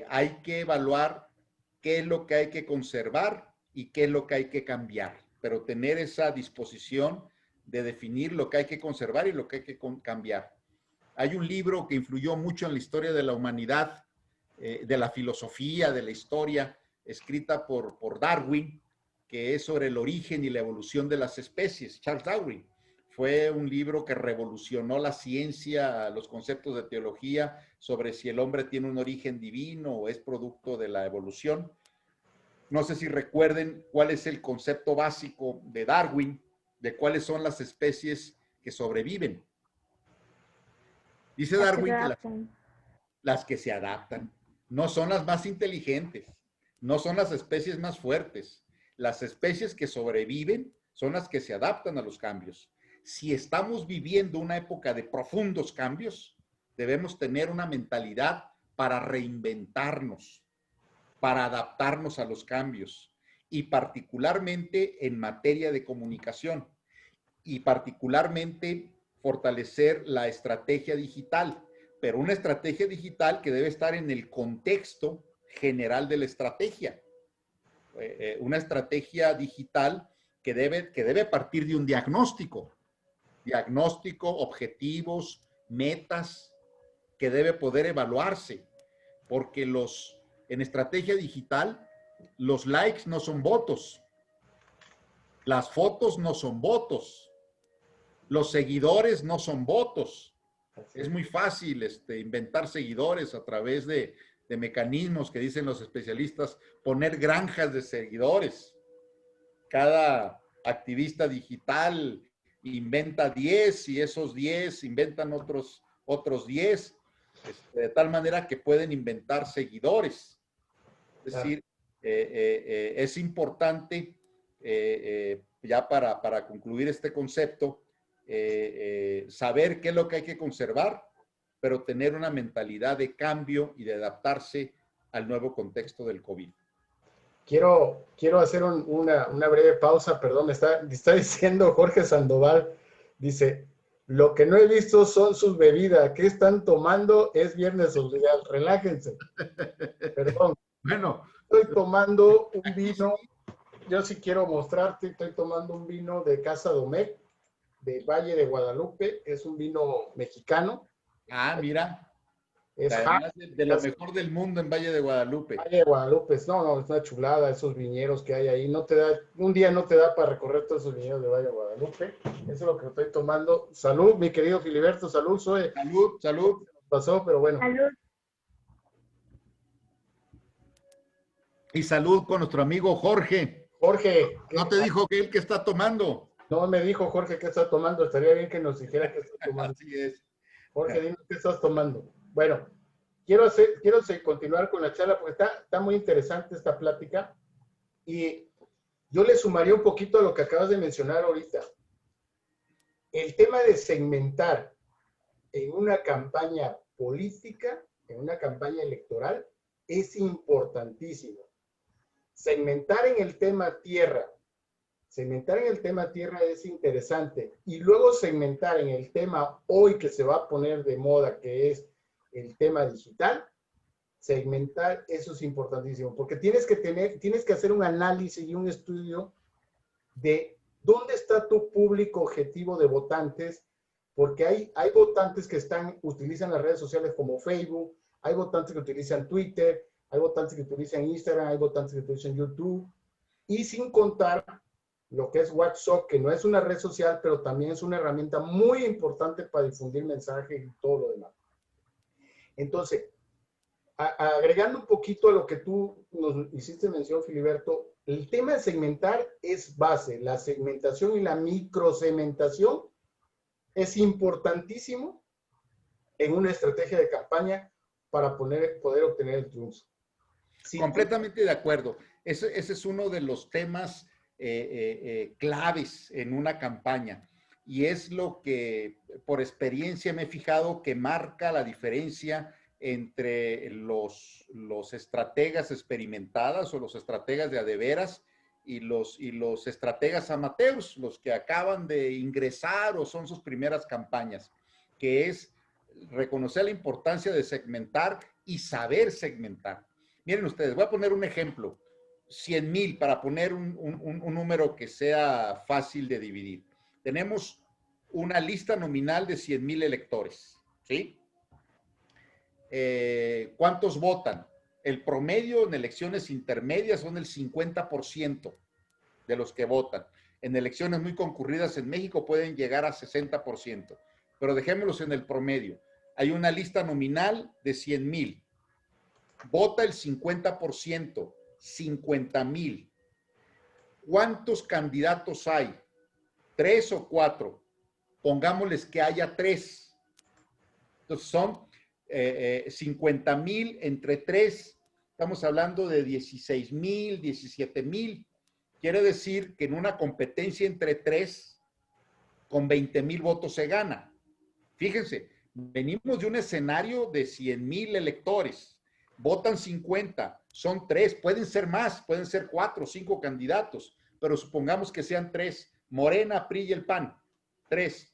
hay que evaluar qué es lo que hay que conservar y qué es lo que hay que cambiar, pero tener esa disposición de definir lo que hay que conservar y lo que hay que cambiar. Hay un libro que influyó mucho en la historia de la humanidad, de la filosofía, de la historia, escrita por Darwin, que es sobre el origen y la evolución de las especies. Charles Darwin. Fue un libro que revolucionó la ciencia, los conceptos de teología sobre si el hombre tiene un origen divino o es producto de la evolución. No sé si recuerden cuál es el concepto básico de Darwin, de cuáles son las especies que sobreviven. Dice Darwin que las que se adaptan no son las más inteligentes, no son las especies más fuertes. Las especies que sobreviven son las que se adaptan a los cambios. Si estamos viviendo una época de profundos cambios, debemos tener una mentalidad para reinventarnos, para adaptarnos a los cambios y particularmente en materia de comunicación y particularmente fortalecer la estrategia digital, pero una estrategia digital que debe estar en el contexto general de la estrategia. Una estrategia digital que debe partir de un diagnóstico, objetivos, metas, que debe poder evaluarse, porque en estrategia digital, los likes no son votos, las fotos no son votos, los seguidores no son votos. Es muy fácil inventar seguidores a través de mecanismos que dicen los especialistas, poner granjas de seguidores. Cada activista digital inventa 10 y esos 10 inventan otros 10, de tal manera que pueden inventar seguidores. Es decir, es importante, ya para concluir este concepto, saber qué es lo que hay que conservar, pero tener una mentalidad de cambio y de adaptarse al nuevo contexto del COVID. Quiero hacer una breve pausa, perdón, me está diciendo Jorge Sandoval, dice, lo que no he visto son sus bebidas, ¿qué están tomando? Es viernes social, relájense. Perdón. Bueno. Estoy tomando un vino, yo sí quiero mostrarte, estoy tomando un vino de Casa Domecq, de Valle de Guadalupe, es un vino mexicano. Ah, mira. Es de lo mejor del mundo en Valle de Guadalupe. Valle de Guadalupe, no, es una chulada, esos viñedos que hay ahí, un día no te da para recorrer todos esos viñedos de Valle de Guadalupe, eso es lo que estoy tomando. Salud, mi querido Filiberto, salud, Zoe. Salud, salud. Pasó, pero bueno. Salud. Y salud con nuestro amigo Jorge. Jorge. ¿No te dijo que él que está tomando? No me dijo Jorge qué está tomando, estaría bien que nos dijera qué está tomando. Así es. Jorge, dime qué estás tomando. Bueno, quiero continuar con la charla porque está muy interesante esta plática y yo le sumaría un poquito a lo que acabas de mencionar ahorita. El tema de segmentar en una campaña política, en una campaña electoral, es importantísimo. segmentar en el tema tierra. Segmentar en el tema tierra es interesante. Y luego segmentar en el tema hoy que se va a poner de moda, que es el tema digital. Segmentar, eso es importantísimo, porque tienes que hacer un análisis y un estudio de dónde está tu público objetivo de votantes, porque hay votantes que utilizan las redes sociales como Facebook, hay votantes que utilizan Twitter, hay votantes que utilizan Instagram, hay votantes que utilizan YouTube, y sin contar lo que es WhatsApp, que no es una red social, pero también es una herramienta muy importante para difundir mensajes y todo lo demás. Entonces, agregando un poquito a lo que tú nos hiciste mención, Filiberto, el tema de segmentar es base. La segmentación y la microsegmentación es importantísimo en una estrategia de campaña para poder obtener el triunfo. Sí, completamente de acuerdo. Ese es uno de los temas claves en una campaña y es lo que por experiencia me he fijado que marca la diferencia entre los estrategas experimentadas o los estrategas de a de veras y los estrategas amateurs, los que acaban de ingresar o son sus primeras campañas, que es reconocer la importancia de segmentar y saber segmentar. Miren ustedes, voy a poner un ejemplo, 100,000 para poner un número que sea fácil de dividir. Tenemos una lista nominal de 100,000 electores, ¿sí? ¿Cuántos votan? El promedio en elecciones intermedias son el 50% de los que votan. En elecciones muy concurridas en México pueden llegar a 60%, pero dejémoslos en el promedio. Hay una lista nominal de 100,000. Vota el 50%, 50,000. ¿Cuántos candidatos hay? 3 o 4. Pongámosles que haya 3. Entonces son 50,000 entre 3, estamos hablando de 16,000, 17,000. Quiere decir que en una competencia entre 3, con 20,000 votos se gana. Fíjense, venimos de un escenario de 100,000 electores, votan 50, son 3, pueden ser más, pueden ser 4 o 5 candidatos, pero supongamos que sean 3, Morena, PRI y el PAN, 3,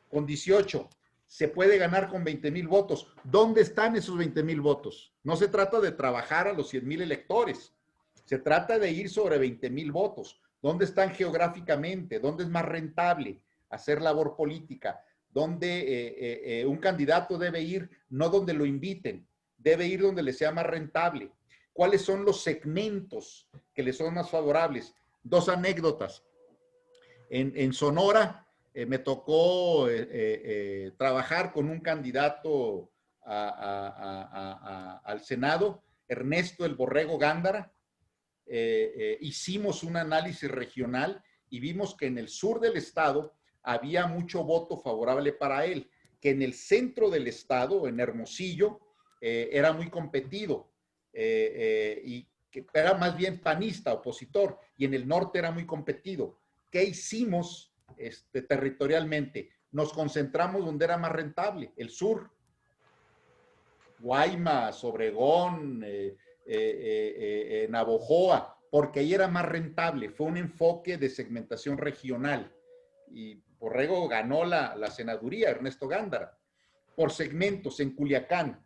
con 18. Se puede ganar con 20,000 votos. ¿Dónde están esos 20,000 votos? No se trata de trabajar a los 100,000 electores. Se trata de ir sobre 20,000 votos. ¿Dónde están geográficamente? ¿Dónde es más rentable hacer labor política? ¿Dónde un candidato debe ir? No donde lo inviten. Debe ir donde le sea más rentable. ¿Cuáles son los segmentos que le son más favorables? 2 anécdotas. En Sonora, me tocó trabajar con un candidato al Senado, Ernesto el Borrego Gándara. Hicimos un análisis regional y vimos que en el sur del estado había mucho voto favorable para él, que en el centro del estado, en Hermosillo, era muy competido y que era más bien panista, opositor, y en el norte era muy competido. ¿Qué hicimos territorialmente? Nos concentramos donde era más rentable, el sur, Guaymas, Obregón, Navojoa, porque ahí era más rentable. Fue un enfoque de segmentación regional y Borrego ganó la senaduría, Ernesto Gándara. Por segmentos, en Culiacán,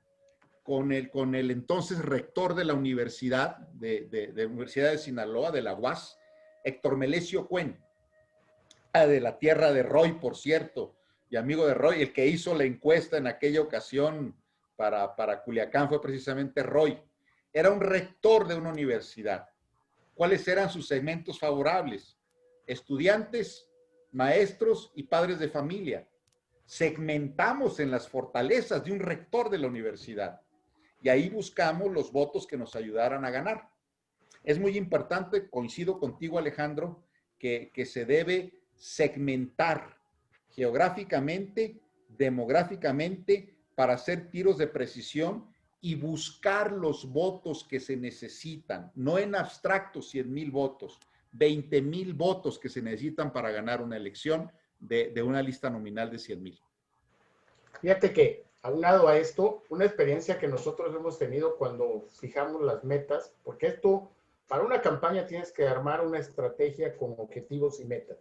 con el entonces rector de la Universidad de Sinaloa, de la UAS, Héctor Melesio Cuen, de la tierra de Roy, por cierto, y amigo de Roy, el que hizo la encuesta en aquella ocasión para Culiacán fue precisamente Roy. Era un rector de una universidad. ¿Cuáles eran sus segmentos favorables? Estudiantes, maestros y padres de familia. Segmentamos en las fortalezas de un rector de la universidad y ahí buscamos los votos que nos ayudaran a ganar. Es muy importante, coincido contigo, Alejandro, que se debe segmentar geográficamente, demográficamente, para hacer tiros de precisión y buscar los votos que se necesitan, no en abstracto 100,000 votos, 20,000 votos que se necesitan para ganar una elección de una lista nominal de 100,000. Fíjate que, aunado a esto, una experiencia que nosotros hemos tenido cuando fijamos las metas, porque esto para una campaña tienes que armar una estrategia con objetivos y metas.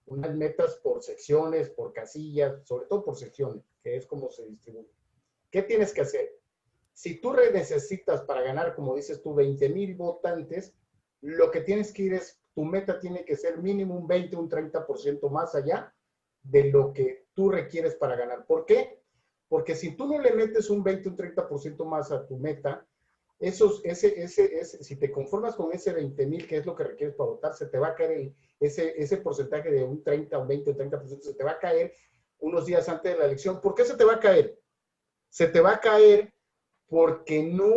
Unas metas por secciones, por casillas, sobre todo por secciones, que es como se distribuye. ¿Qué tienes que hacer? Si tú necesitas para ganar, como dices tú, 20,000 votantes, lo que tienes que ir es, tu meta tiene que ser mínimo un 20, un 30% más allá de lo que tú requieres para ganar. ¿Por qué? Porque si tú no le metes un 20, un 30% más a tu meta, si te conformas con ese 20,000, que es lo que requieres para votar, se te va a caer ese porcentaje de un 30, un 20, un 30%, se te va a caer unos días antes de la elección. ¿Por qué se te va a caer? Se te va a caer porque no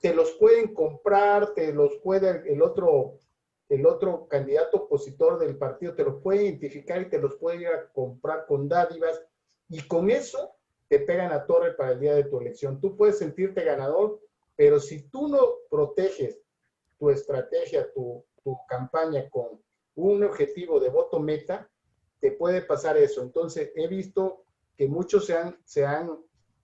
te los pueden comprar, te los puede el otro candidato opositor del partido, te los puede identificar y te los puede ir a comprar con dádivas, y con eso te pegan a torre para el día de tu elección. Tú puedes sentirte ganador, pero si tú no proteges tu estrategia, tu campaña con un objetivo de voto meta, te puede pasar eso. Entonces, he visto que muchos se han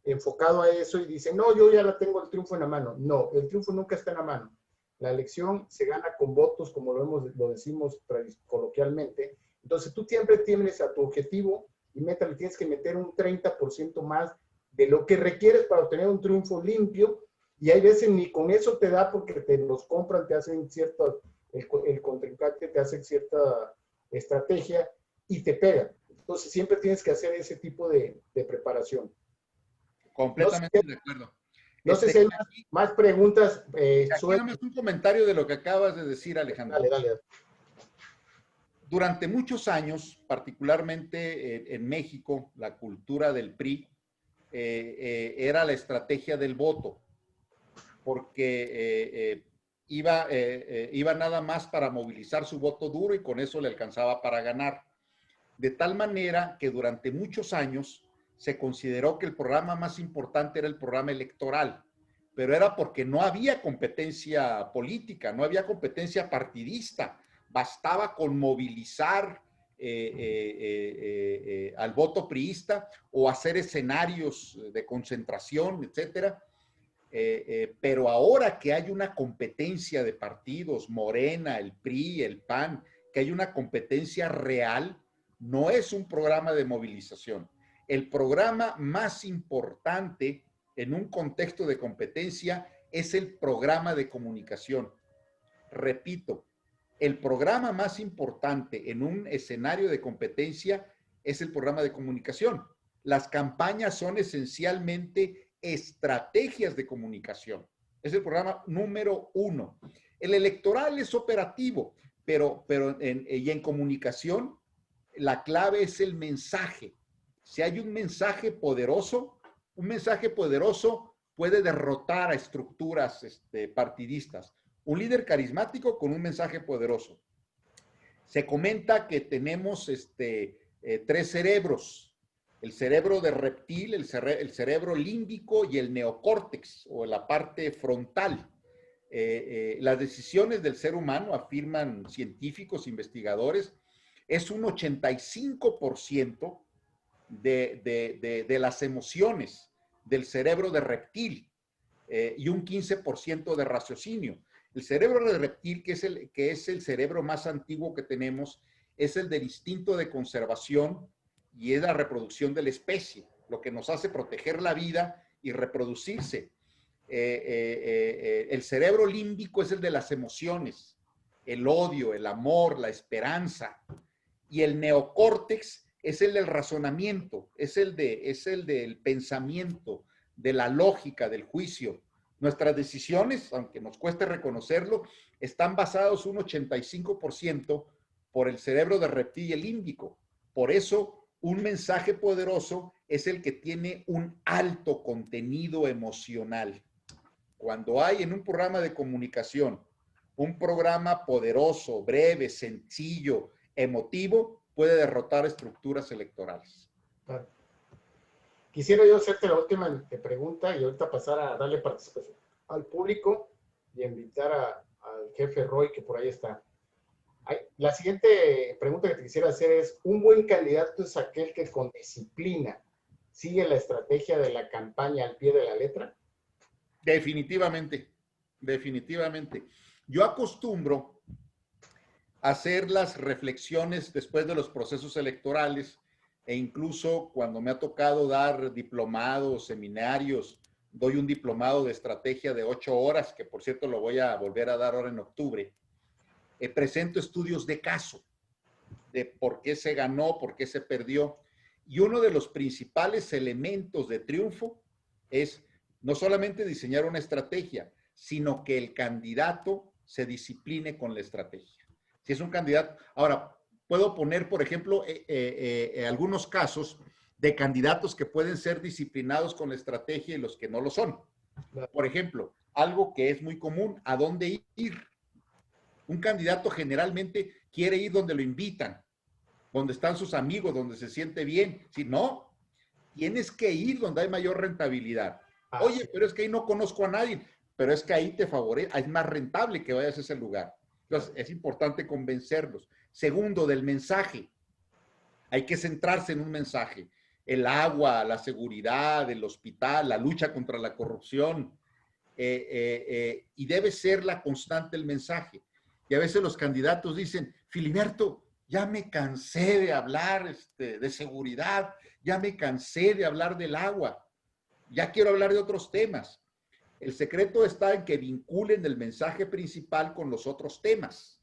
enfocado a eso y dicen, no, yo ya la tengo el triunfo en la mano. No, el triunfo nunca está en la mano. La elección se gana con votos, como lo decimos coloquialmente. Entonces, tú siempre tienes a tu objetivo y meta, le tienes que meter un 30% más de lo que requieres para obtener un triunfo limpio, y hay veces ni con eso te da porque te los compran, te hacen el contrincante te hace cierta estrategia y te pega. Entonces, siempre tienes que hacer ese tipo de preparación. Completamente de acuerdo. No sé si hay más preguntas. Aquí nada más un comentario de lo que acabas de decir, Alejandro. Dale. Durante muchos años, particularmente en México, la cultura del PRI era la estrategia del voto, porque iba nada más para movilizar su voto duro y con eso le alcanzaba para ganar. De tal manera que durante muchos años se consideró que el programa más importante era el programa electoral, pero era porque no había competencia política, no había competencia partidista. Bastaba con movilizar al voto priista o hacer escenarios de concentración, etcétera. Pero ahora que hay una competencia de partidos, Morena, el PRI, el PAN, que hay una competencia real, no es un programa de movilización. El programa más importante en un contexto de competencia es el programa de comunicación. Repito, el programa más importante en un escenario de competencia es el programa de comunicación. Las campañas son esencialmente estrategias de comunicación. Es el programa número 1. El electoral es operativo, pero en comunicación la clave es el mensaje. Si hay un mensaje poderoso puede derrotar a estructuras partidistas. Un líder carismático con un mensaje poderoso. Se comenta que tenemos 3 cerebros: el cerebro de reptil, el cerebro límbico y el neocórtex, o la parte frontal. Las decisiones del ser humano, afirman científicos, investigadores, es un 85% de las emociones del cerebro de reptil y un 15% de raciocinio. El cerebro de reptil, que es el cerebro más antiguo que tenemos, es el del instinto de conservación y es la reproducción de la especie, lo que nos hace proteger la vida y reproducirse. El cerebro límbico es el de las emociones, el odio, el amor, la esperanza. Y el neocórtex es el del razonamiento, es el del pensamiento, de la lógica, del juicio. Nuestras decisiones, aunque nos cueste reconocerlo, están basados un 85% por el cerebro de reptil y el límbico. Por eso, un mensaje poderoso es el que tiene un alto contenido emocional. Cuando hay en un programa de comunicación un programa poderoso, breve, sencillo, emotivo, puede derrotar estructuras electorales. Quisiera yo hacerte la última pregunta y ahorita pasar a darle participación al público y invitar al jefe Roy, que por ahí está. La siguiente pregunta que te quisiera hacer es: ¿un buen candidato es aquel que con disciplina sigue la estrategia de la campaña al pie de la letra? Definitivamente, definitivamente. Yo acostumbro a hacer las reflexiones después de los procesos electorales e incluso cuando me ha tocado dar diplomados, seminarios, doy un diplomado de estrategia de 8 horas, que por cierto lo voy a volver a dar ahora en octubre. Presento estudios de caso, de por qué se ganó, por qué se perdió. Y uno de los principales elementos de triunfo es no solamente diseñar una estrategia, sino que el candidato se discipline con la estrategia. Si es un candidato... Ahora, puedo poner, por ejemplo, algunos casos de candidatos que pueden ser disciplinados con la estrategia y los que no lo son. Por ejemplo, algo que es muy común, ¿a dónde ir? Un candidato generalmente quiere ir donde lo invitan, donde están sus amigos, donde se siente bien. Si no, tienes que ir donde hay mayor rentabilidad. Oye, pero es que ahí no conozco a nadie, pero es que ahí te favorece, es más rentable que vayas a ese lugar. Entonces, es importante convencerlos. Segundo, del mensaje. Hay que centrarse en un mensaje. El agua, la seguridad, el hospital, la lucha contra la corrupción. Y debe ser la constante el mensaje. Y a veces los candidatos dicen, Filiberto, ya me cansé de hablar de seguridad, ya me cansé de hablar del agua, ya quiero hablar de otros temas. El secreto está en que vinculen el mensaje principal con los otros temas.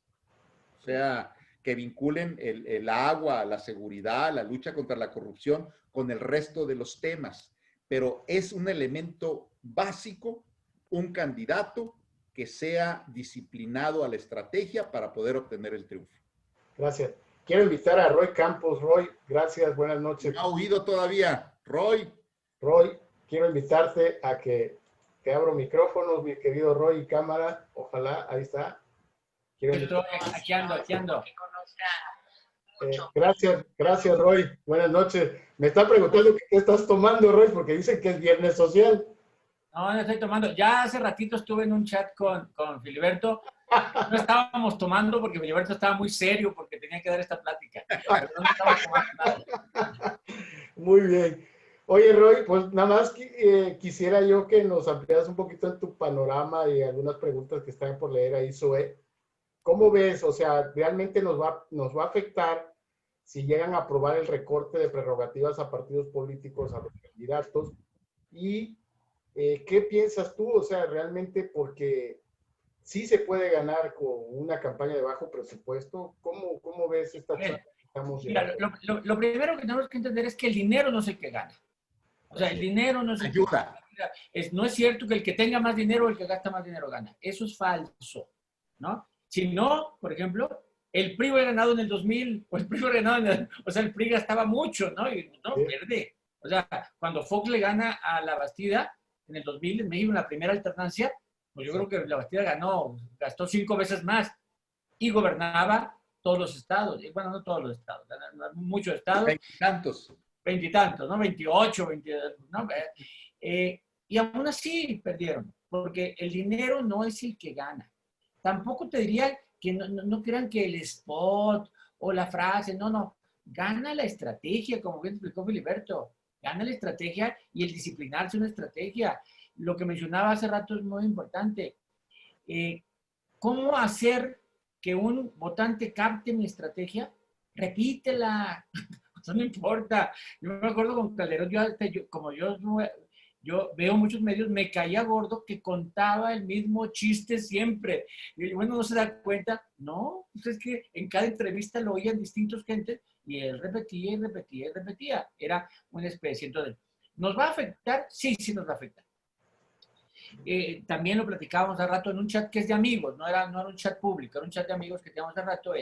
O sea, que vinculen el agua, la seguridad, la lucha contra la corrupción con el resto de los temas. Pero es un elemento básico, un candidato que sea disciplinado a la estrategia para poder obtener el triunfo. Gracias. Quiero invitar a Roy Campos. Roy, gracias, buenas noches. ¿No ha oído todavía? Roy. Roy, quiero invitarte a que te abro micrófonos, mi querido Roy, y cámara. Ojalá, ahí está. Aquí ando. Gracias, Roy. Buenas noches. Me está preguntando qué estás tomando, Roy, porque dicen que es viernes social. No estoy tomando. Ya hace ratito estuve en un chat con Filiberto. No estábamos tomando porque Filiberto estaba muy serio porque tenía que dar esta plática. Pero no estábamos tomando nada. Muy bien. Oye, Roy, pues nada más quisiera yo que nos ampliaras un poquito en tu panorama y algunas preguntas que están por leer ahí, Zoe. ¿Cómo ves? O sea, ¿realmente nos va a afectar si llegan a aprobar el recorte de prerrogativas a partidos políticos, a los candidatos? ¿Y qué piensas tú? O sea, realmente porque sí se puede ganar con una campaña de bajo presupuesto. ¿Cómo ves esta charla que estamos llevando? Mira, lo primero que tenemos que entender es que el dinero no es el que gana. O sea, el dinero no es el que gana. No es cierto que el que tenga más dinero o el que gasta más dinero gana. Eso es falso, ¿no? Si no, por ejemplo, el PRI hubiera ganado en el 2000, o el PRI hubiera ganado o sea, el PRI gastaba mucho, ¿no? Y no, Sí. pierde. O sea, cuando Fox le gana a la Bastida en el 2000, en México, en la primera alternancia, pues yo creo que la Bastida gastó 5 veces más y gobernaba todos los estados. Bueno, no todos los estados, muchos estados. Veintitantos. Veintitantos, ¿no? 28, 22, ¿no? Y aún así perdieron, porque el dinero no es el que gana. Tampoco te diría que no crean que el spot o la frase, no. Gana la estrategia, como bien explicó Filiberto. Gana la estrategia y el disciplinarse una estrategia. Lo que mencionaba hace rato es muy importante. ¿Cómo hacer que un votante capte mi estrategia? Repítela. Eso no importa. Yo me acuerdo con Calderón, como yo veo muchos medios, me caía gordo que contaba el mismo chiste siempre. Y bueno, no se da cuenta. No, pues es que en cada entrevista lo oían distintos gentes y él repetía y repetía y repetía. Era una especie. Entonces, ¿nos va a afectar? Sí, sí nos va a afectar. También lo platicábamos hace rato en un chat que es de amigos, no era un chat público, era un chat de amigos que teníamos hace rato.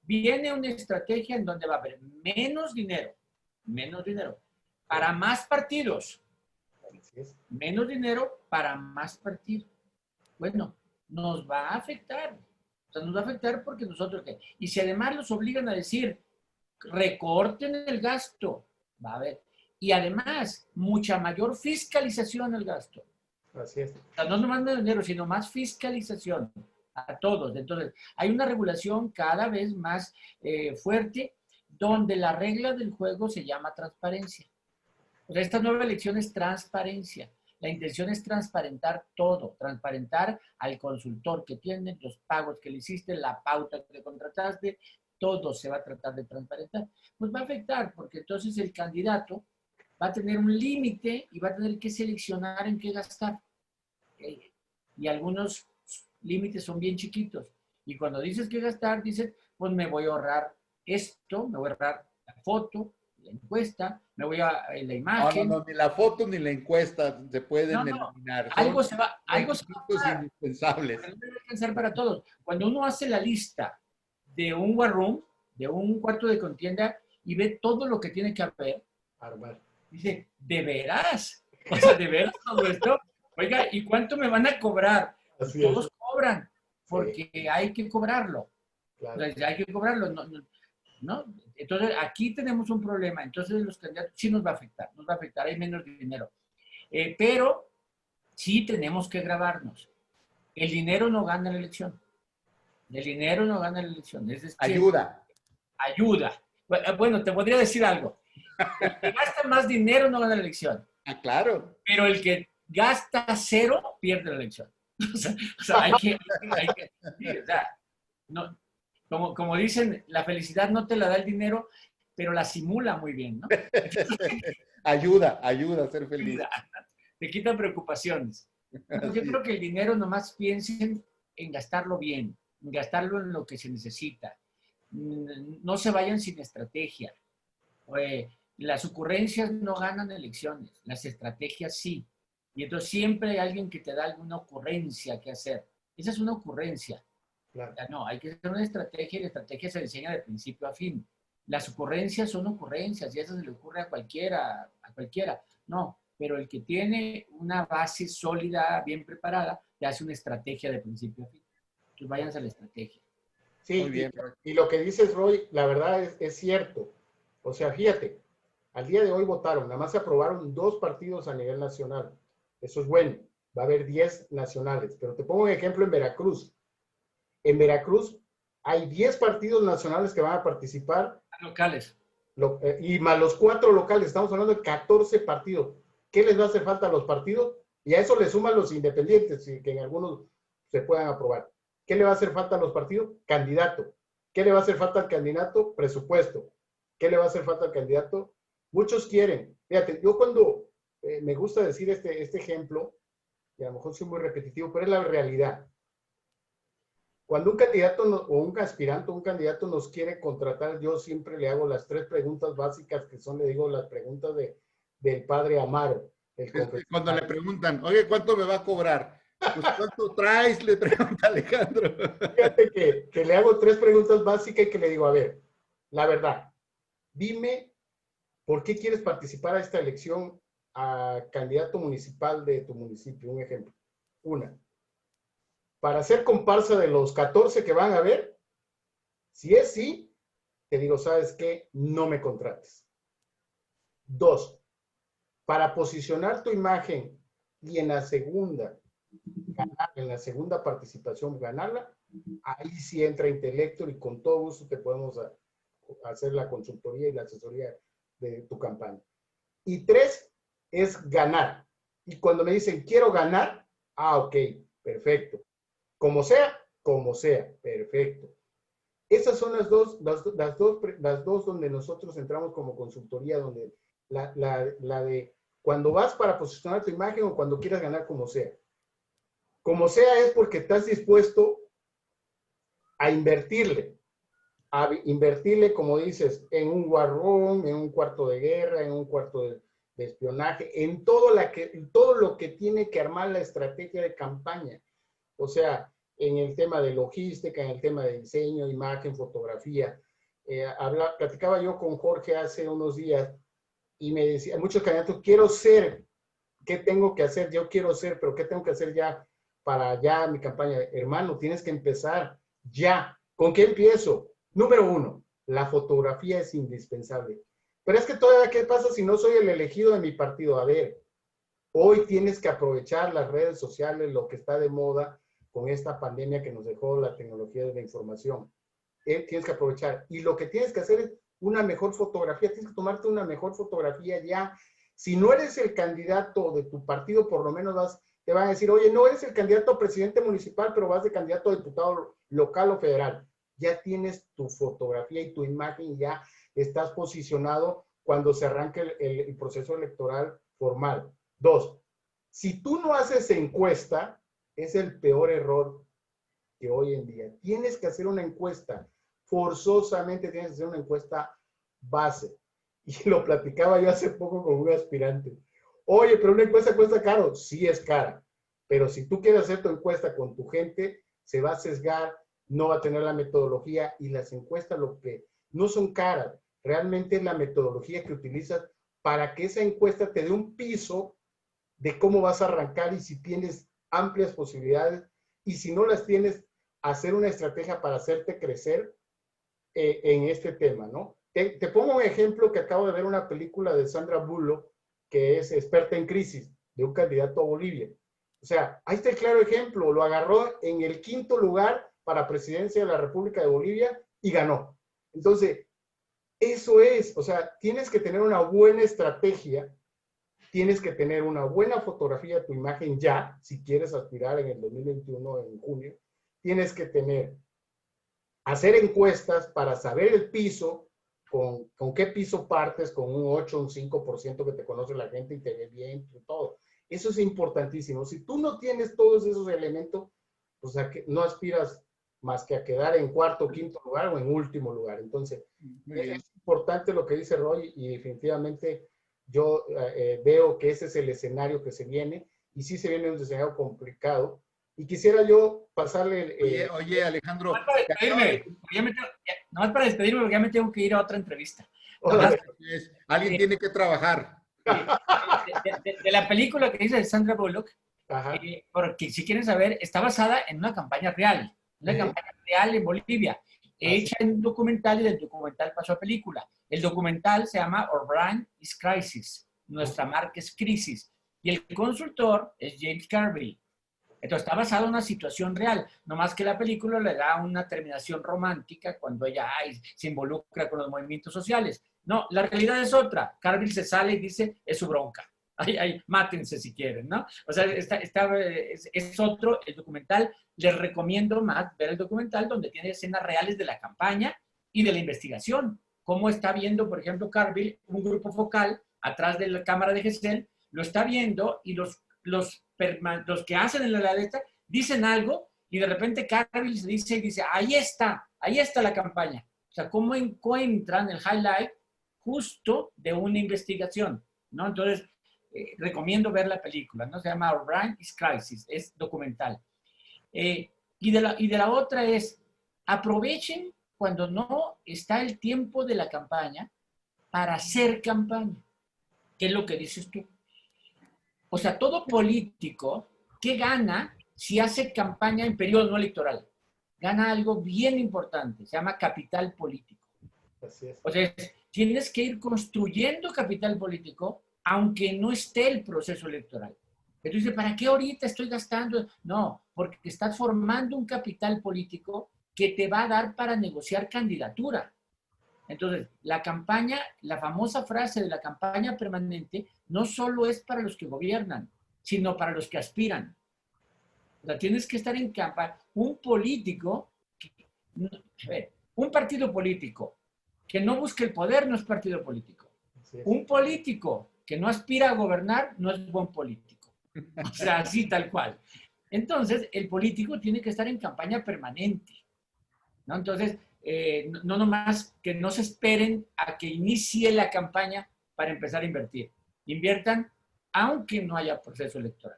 Viene una estrategia en donde va a haber menos dinero para más partidos. Menos dinero para más partidos. Bueno, nos va a afectar. O sea, nos va a afectar porque nosotros, ¿qué? Y si además los obligan a decir, recorten el gasto, va a haber. Y además, mucha mayor fiscalización al gasto. Así es. O sea, no nomás menos dinero, sino más fiscalización a todos. Entonces, hay una regulación cada vez más fuerte donde la regla del juego se llama transparencia. O sea, esta nueva elección es transparencia. La intención es transparentar todo, transparentar al consultor que tiene, los pagos que le hiciste, la pauta que contrataste, todo se va a tratar de transparentar. Pues va a afectar, porque entonces el candidato va a tener un límite y va a tener que seleccionar en qué gastar. Y algunos límites son bien chiquitos. Y cuando dices qué gastar, dices, pues me voy a ahorrar esto, me voy a ahorrar la foto, la encuesta, me voy a la imagen. No, ni la foto ni la encuesta se pueden No, eliminar. algo Son se va a requisitos pagar, indispensables. pero no debe alcanzar para todos. Cuando uno hace la lista de un war room, de un cuarto de contienda, y ve todo lo que tiene que haber, Armar. dice, ¿de veras? O sea, ¿de veras todo esto? Oiga, ¿y cuánto me van a cobrar? Así Todos es. cobran, porque Sí, hay que cobrarlo. claro. Hay que cobrarlo, ¿no? Entonces, aquí tenemos un problema. Entonces, los candidatos sí nos va a afectar, hay menos dinero. Pero sí tenemos que grabarnos. El dinero no gana la elección. El dinero no gana la elección. Es decir, Ayuda. ayuda. Bueno, te podría decir algo. El que gasta más dinero no gana la elección. Ah, claro. Pero el que gasta cero pierde la elección. O sea, sí, o sea, no, como dicen, la felicidad no te la da el dinero, pero la simula muy bien, ¿no? Ayuda a ser feliz. Te quita preocupaciones. Yo creo que el dinero nomás piensen en gastarlo bien, en gastarlo en lo que se necesita. No se vayan sin estrategia. Las ocurrencias no ganan elecciones, las estrategias sí. Y entonces siempre hay alguien que te da alguna ocurrencia que hacer. Esa es una ocurrencia. Claro. No, hay que hacer una estrategia y la estrategia se diseña de principio a fin. Las ocurrencias son ocurrencias y eso se le ocurre a cualquiera, No, pero el que tiene una base sólida, bien preparada, te hace una estrategia de principio a fin. Entonces váyanse a la estrategia. Sí, Muy bien. y lo que dices, Roy, la verdad es cierto. O sea, fíjate, al día de hoy votaron, nada más se aprobaron 2 partidos a nivel nacional. Eso es bueno. Va a haber 10 nacionales. Pero te pongo un ejemplo en Veracruz. En Veracruz hay 10 partidos nacionales que van a participar. Locales. Y más los 4 locales. Estamos hablando de 14 partidos. ¿Qué les va a hacer falta a los partidos? Y a eso le suman los independientes, que en algunos se puedan aprobar. ¿Qué le va a hacer falta a los partidos? Candidato. ¿Qué le va a hacer falta al candidato? Presupuesto. ¿Qué le va a hacer falta al candidato? Muchos quieren. Fíjate, yo cuando me gusta decir este ejemplo, y a lo mejor soy muy repetitivo, pero es la realidad. Cuando un candidato o un aspirante o un candidato nos quiere contratar, yo siempre le hago las 3 preguntas básicas que son, le digo, las preguntas del padre Amaro. Cuando le preguntan, oye, ¿cuánto me va a cobrar? Pues, ¿cuánto traes? Le pregunta Alejandro. Fíjate que le hago 3 preguntas básicas y que le digo, a ver, la verdad, dime por qué quieres participar a esta elección a candidato municipal de tu municipio, un ejemplo. Una, para ser comparsa de los 14 que van a ver, si es sí, te digo, ¿sabes qué? No me contrates. 2, para posicionar tu imagen y en la segunda participación ganarla, ahí sí entra Intelector y con todo gusto te podemos hacer la consultoría y la asesoría de tu campaña. Y 3 es ganar. Y cuando me dicen quiero ganar, ok, perfecto. Como sea, perfecto. Esas son las dos donde nosotros entramos como consultoría, donde la de cuando vas para posicionar tu imagen o cuando quieras ganar como sea. Como sea es porque estás dispuesto a invertirle, como dices, en un war room, en un cuarto de guerra, en un cuarto de espionaje, en todo lo que tiene que armar la estrategia de campaña. O sea, en el tema de logística, en el tema de diseño, imagen, fotografía. Platicaba yo con Jorge hace unos días y me decía, muchos candidatos, quiero ser, ¿qué tengo que hacer? Yo quiero ser, pero ¿qué tengo que hacer ya para ya mi campaña? Hermano, tienes que empezar ya. ¿Con qué empiezo? Número 1, la fotografía es indispensable. Pero es que todavía, ¿qué pasa si no soy el elegido de mi partido? A ver, hoy tienes que aprovechar las redes sociales, lo que está de moda con esta pandemia que nos dejó la tecnología de la información. Tienes que aprovechar. Y lo que tienes que hacer es una mejor fotografía. Tienes que tomarte una mejor fotografía ya Si no eres el candidato de tu partido, por lo menos te van a decir, oye, no eres el candidato a presidente municipal, pero vas de candidato a diputado local o federal. Ya tienes tu fotografía y tu imagen, ya estás posicionado cuando se arranque el proceso electoral formal. 2, si tú no haces encuesta, es el peor error que hoy en día. Tienes que hacer una encuesta, forzosamente tienes que hacer una encuesta base. Y lo platicaba yo hace poco con un aspirante. Oye, pero una encuesta cuesta caro. Sí es cara, pero si tú quieres hacer tu encuesta con tu gente, se va a sesgar, no va a tener la metodología, y las encuestas lo que no son caras, realmente es la metodología que utilizas para que esa encuesta te dé un piso de cómo vas a arrancar y si tienes amplias posibilidades, y si no las tienes, hacer una estrategia para hacerte crecer en este tema, ¿no? Te pongo un ejemplo que acabo de ver una película de Sandra Bullock, que es experta en crisis, de un candidato a Bolivia. O sea, ahí está el claro ejemplo, lo agarró en el 5º lugar para presidencia de la República de Bolivia y ganó. Entonces, eso es, o sea, tienes que tener una buena estrategia, tienes que tener una buena fotografía de tu imagen ya, si quieres aspirar en el 2021, en junio, tienes que hacer encuestas para saber el piso, con qué piso partes, con un 8, un 5% que te conoce la gente y te ve bien, todo. Eso es importantísimo. Si tú no tienes todos esos elementos, pues no aspiras más que a quedar en 4º, 5º lugar o en último lugar. Entonces, es importante lo que dice Roy, y definitivamente yo veo que ese es el escenario que se viene, y sí se viene un escenario complicado. Y quisiera yo pasarle... Oye, Alejandro. Nomás para despedirme, porque ya me tengo que ir a otra entrevista. Alguien tiene que trabajar. De la película que dice de Sandra Bullock, porque si quieren saber, está basada en una campaña real, en Bolivia, hecha en un documental, y del documental pasó a película. El documental se llama Our Brand is Crisis, nuestra marca es crisis, y el consultor es James Carville. Entonces está basado en una situación real, no más que la película le da una terminación romántica cuando ella se involucra con los movimientos sociales. No, la realidad es otra. Carville se sale y dice, es su bronca. Mátense si quieren, ¿no? O sea, es otro, el documental. Les recomiendo más ver el documental, donde tiene escenas reales de la campaña y de la investigación. Cómo está viendo, por ejemplo, Carville, un grupo focal atrás de la cámara de Gesell, lo está viendo, y los que hacen en la letra dicen algo, y de repente Carville se dice, ahí está la campaña. O sea, cómo encuentran el highlight justo de una investigación, ¿no? Entonces, recomiendo ver la película, ¿no? Se llama Our Brand is Crisis, es documental. Y de la otra es, aprovechen cuando no está el tiempo de la campaña para hacer campaña, que es lo que dices tú. O sea, todo político, ¿qué gana si hace campaña en periodo no electoral? Gana algo bien importante, se llama capital político. Así es. O sea, tienes que ir construyendo capital político, aunque no esté el proceso electoral. Entonces, ¿para qué ahorita estoy gastando? No, porque estás formando un capital político que te va a dar para negociar candidatura. Entonces, la campaña, la famosa frase de la campaña permanente, no solo es para los que gobiernan, sino para los que aspiran. O sea, tienes que estar en campaña. Un partido político que no busque el poder no es partido político. Un político que no aspira a gobernar no es buen político. O sea, así tal cual. Entonces, el político tiene que estar en campaña permanente, ¿no? Entonces, no nomás que no se esperen a que inicie la campaña para empezar a invertir. Inviertan aunque no haya proceso electoral.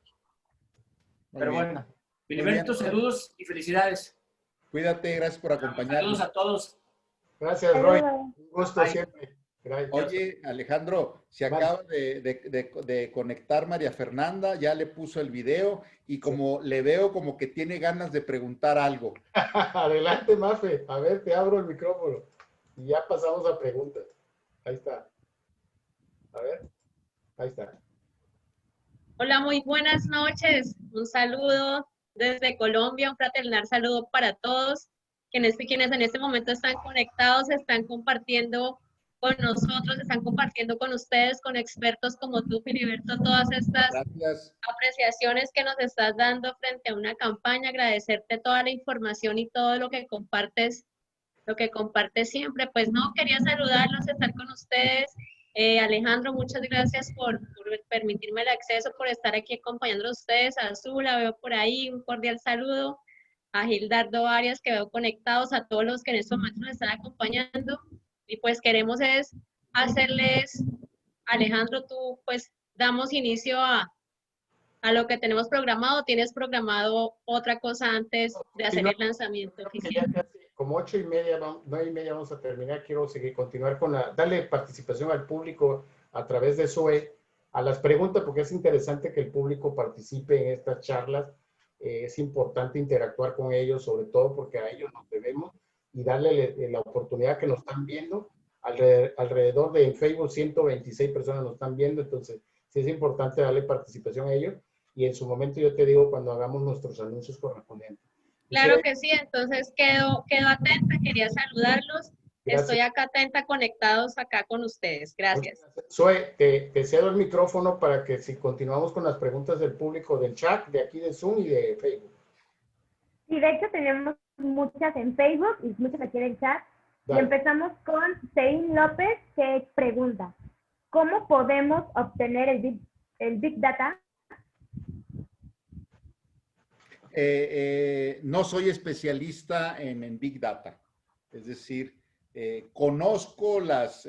Pero bueno, Filiberto, saludos y felicidades. Cuídate, gracias por acompañarnos. Saludos a todos. Gracias, Roy. Un gusto siempre. Gracias. Oye, Alejandro, se acaba de conectar María Fernanda, ya le puso el video, y como le veo como que tiene ganas de preguntar algo. Adelante, Mafe. A ver, te abro el micrófono. Y ya pasamos a preguntas. Ahí está. A ver. Ahí está. Hola, muy buenas noches. Un saludo desde Colombia, un fraternal saludo para todos quienes en este momento están conectados, están compartiendo con nosotros, están compartiendo con ustedes, con expertos como tú, Filiberto, todas estas Gracias. apreciaciones que nos estás dando frente a una campaña, agradecerte toda la información y todo lo que compartes siempre. Pues no, quería saludarlos, estar con ustedes. Alejandro, muchas gracias por permitirme el acceso, por estar aquí acompañando a ustedes. A Azul, la veo por ahí, un cordial saludo. A Gildardo Arias, que veo conectados, a todos los que en estos momentos nos están acompañando. Y pues queremos es hacerles, Alejandro, tú pues damos inicio a lo que tenemos programado. ¿Tienes programado otra cosa antes de hacer el lanzamiento oficial? Como 8:30, 9:30 vamos a terminar. Quiero continuar con darle participación al público a través de SOE a las preguntas, porque es interesante que el público participe en estas charlas. Es importante interactuar con ellos, sobre todo porque a ellos nos debemos, y darle la oportunidad que nos están viendo. Alrededor de en Facebook 126 personas nos están viendo, entonces sí es importante darle participación a ellos, y en su momento yo te digo cuando hagamos nuestros anuncios correspondientes. Claro que sí, entonces quedo atenta, quería saludarlos. Gracias. Estoy acá atenta, conectados acá con ustedes. Gracias. Zoe, te cedo el micrófono para que si continuamos con las preguntas del público del chat, de aquí de Zoom y de Facebook. Sí, de hecho tenemos muchas en Facebook y muchas aquí en el chat. Dale. Y empezamos con Sein López, que pregunta, ¿cómo podemos obtener el Big Data? No soy especialista en Big Data, es decir, conozco las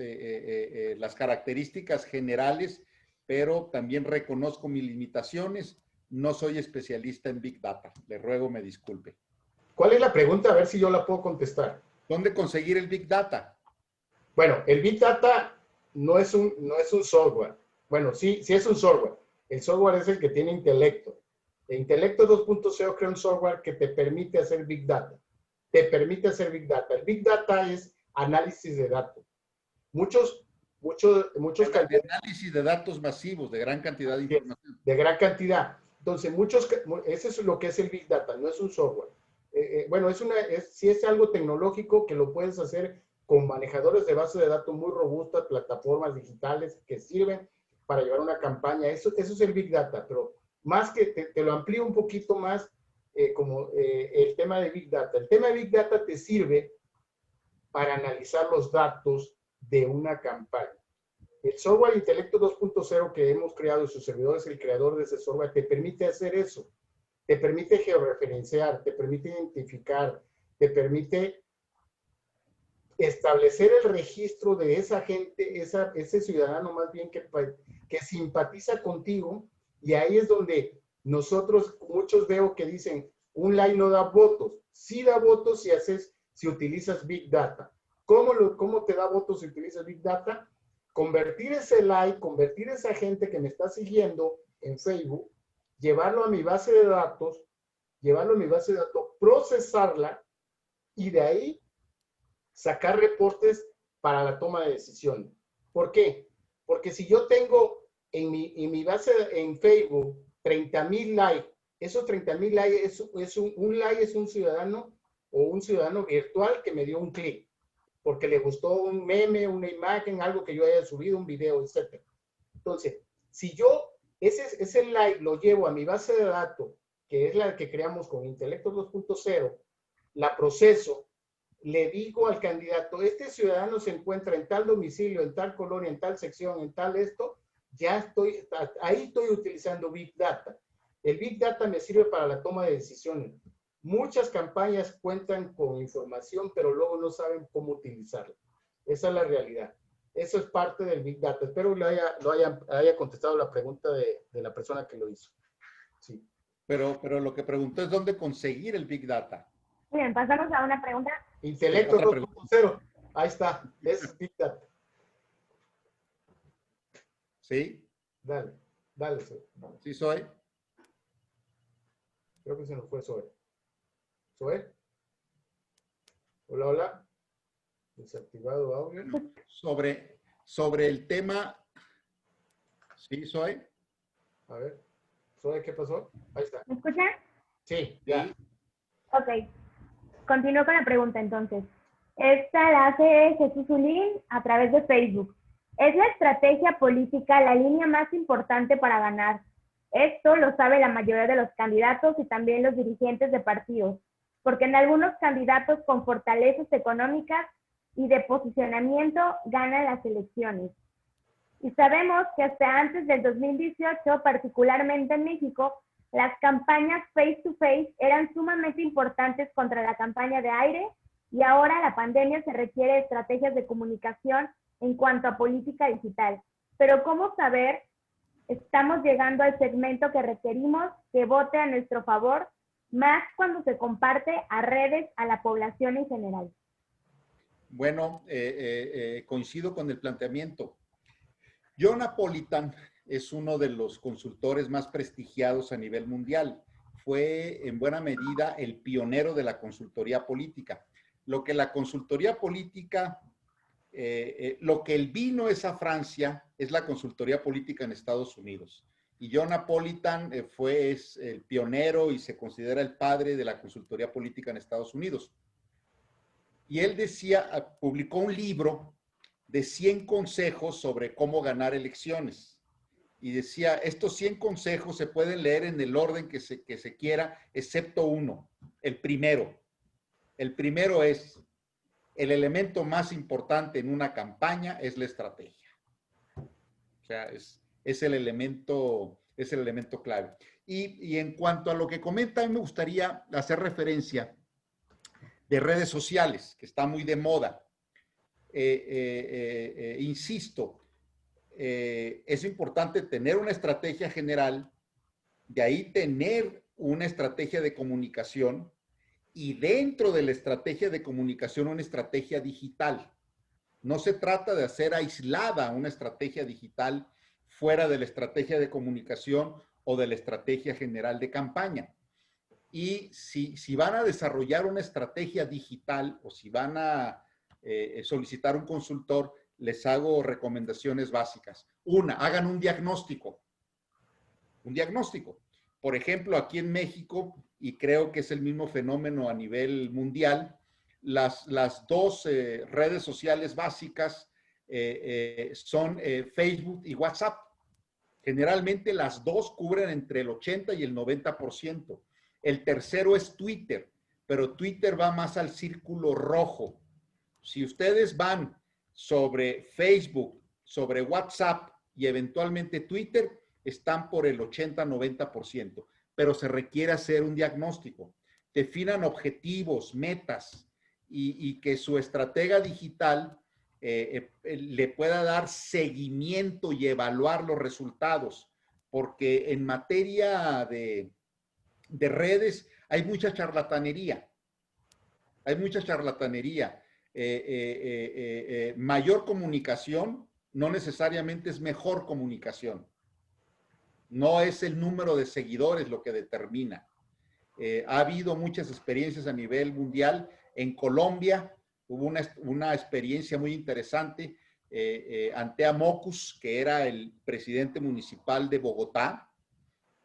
características generales, pero también reconozco mis limitaciones. No soy especialista en Big Data, le ruego me disculpe. ¿Cuál es la pregunta? A ver si yo la puedo contestar. ¿Dónde conseguir el Big Data? Bueno, el Big Data no es un software. Bueno, sí es un software. El software es el que tiene intelecto. El Intelecto 2.0 crea un software que te permite hacer Big Data. Te permite hacer Big Data. El Big Data es análisis de datos. Muchos análisis de datos masivos, de gran cantidad de información. De gran cantidad. Entonces, eso es lo que es el Big Data, no es un software. Bueno, sí es algo tecnológico que lo puedes hacer con manejadores de base de datos muy robustas, plataformas digitales que sirven para llevar una campaña. Eso es el Big Data, pero más que te lo amplío un poquito más como el tema de Big Data. El tema de Big Data te sirve para analizar los datos de una campaña. El software Intelecto 2.0 que hemos creado y su servidor es el creador de ese software, te permite hacer eso. Te permite georreferenciar, te permite identificar, te permite establecer el registro de esa gente, ese ciudadano más bien que simpatiza contigo. Y ahí es donde muchos veo que dicen, un like no da votos. Sí da votos si utilizas Big Data. ¿Cómo te da votos si utilizas Big Data? Convertir ese like, convertir esa gente que me está siguiendo en Facebook, llevarlo a mi base de datos, procesarla y de ahí sacar reportes para la toma de decisiones. ¿Por qué? Porque si yo tengo en mi base en Facebook 30,000 likes, esos 30,000 likes un like es un ciudadano o un ciudadano virtual que me dio un clic porque le gustó un meme, una imagen, algo que yo haya subido, un video, etc. Entonces, si yo ese like lo llevo a mi base de datos, que es la que creamos con Intelecto 2.0, la proceso, le digo al candidato, este ciudadano se encuentra en tal domicilio, en tal colonia, en tal sección, en tal esto, ahí estoy utilizando Big Data. El Big Data me sirve para la toma de decisiones. Muchas campañas cuentan con información, pero luego no saben cómo utilizarla. Esa es la realidad. Eso es parte del Big Data. Espero haya contestado la pregunta de la persona que lo hizo. Sí. Pero lo que preguntó es dónde conseguir el Big Data. Bien, pasamos a una pregunta. Intelecto 2.0. Ahí está. Es Big Data. ¿Sí? Dale, Zoe. ¿Sí soy? Creo que se nos fue Zoe. ¿Zoe? Hola, hola. Desactivado audio. Sobre el tema. ¿Sí soy? A ver. Zoe, ¿qué pasó? Ahí está. ¿Me escuchan? Sí, ya. Ok. Continúo con la pregunta entonces. Esta la hace Jesús Zulín a través de Facebook. ¿Es la estrategia política la línea más importante para ganar? Esto lo sabe la mayoría de los candidatos y también los dirigentes de partidos, porque en algunos candidatos con fortalezas económicas y de posicionamiento ganan las elecciones. Y sabemos que hasta antes del 2018, particularmente en México, las campañas face to face eran sumamente importantes contra la campaña de aire, y ahora la pandemia se requiere de estrategias de comunicación en cuanto a política digital. Pero ¿cómo saber? Estamos llegando al segmento que requerimos que vote a nuestro favor, más cuando se comparte a redes a la población en general. Bueno, coincido con el planteamiento. John Napolitan es uno de los consultores más prestigiados a nivel mundial. Fue en buena medida el pionero de la consultoría política. Lo que la consultoría política, lo que el vino es a Francia, es la consultoría política en Estados Unidos. Y John Napolitan es el pionero y se considera el padre de la consultoría política en Estados Unidos. Y él publicó un libro de 100 consejos sobre cómo ganar elecciones. Y decía, estos 100 consejos se pueden leer en el orden que se quiera, excepto uno, el primero. El primero es, el elemento más importante en una campaña es la estrategia. O sea, es el elemento clave. Y en cuanto a lo que comenta, me gustaría hacer referencia de redes sociales, que está muy de moda. Insisto, es importante tener una estrategia general, de ahí tener una estrategia de comunicación y dentro de la estrategia de comunicación una estrategia digital. No se trata de hacer aislada una estrategia digital fuera de la estrategia de comunicación o de la estrategia general de campaña. Y si van a desarrollar una estrategia digital o si van a solicitar un consultor, les hago recomendaciones básicas. Una, hagan un diagnóstico. Un diagnóstico. Por ejemplo, aquí en México, y creo que es el mismo fenómeno a nivel mundial, las dos redes sociales básicas son Facebook y WhatsApp. Generalmente las dos cubren entre el 80 y el 90%. El tercero es Twitter, pero Twitter va más al círculo rojo. Si ustedes van sobre Facebook, sobre WhatsApp y eventualmente Twitter, están por el 80-90%, pero se requiere hacer un diagnóstico. Definan objetivos, metas y que su estratega digital le pueda dar seguimiento y evaluar los resultados, porque en materia de redes hay mucha charlatanería. Hay mucha charlatanería. Mayor comunicación no necesariamente es mejor comunicación. No es el número de seguidores lo que determina. Ha habido muchas experiencias a nivel mundial. En Colombia hubo una experiencia muy interesante. Antea Mocus, que era el presidente municipal de Bogotá,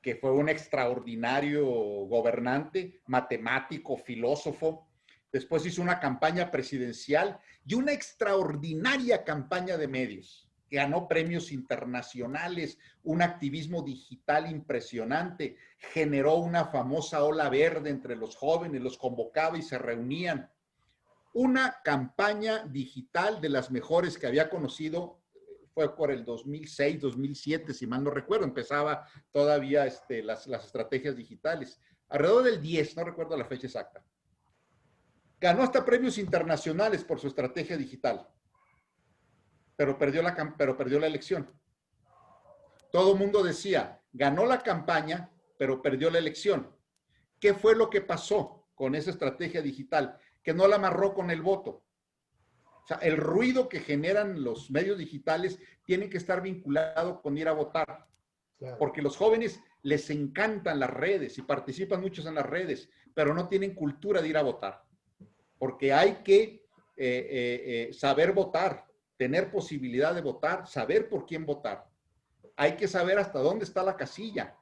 que fue un extraordinario gobernante, matemático, filósofo. Después hizo una campaña presidencial y una extraordinaria campaña de medios, que ganó premios internacionales, un activismo digital impresionante, generó una famosa ola verde entre los jóvenes, los convocaba y se reunían. Una campaña digital de las mejores que había conocido, fue por el 2006, 2007, si mal no recuerdo, empezaba todavía las estrategias digitales. Alrededor del 10, no recuerdo la fecha exacta. Ganó hasta premios internacionales por su estrategia digital, pero perdió la elección. Todo el mundo decía, ganó la campaña, pero perdió la elección. ¿Qué fue lo que pasó con esa estrategia digital? Que no la amarró con el voto. O sea, el ruido que generan los medios digitales tiene que estar vinculado con ir a votar. Claro. Porque los jóvenes les encantan las redes y participan muchos en las redes, pero no tienen cultura de ir a votar. Porque hay que saber votar, tener posibilidad de votar, saber por quién votar. Hay que saber hasta dónde está la casilla.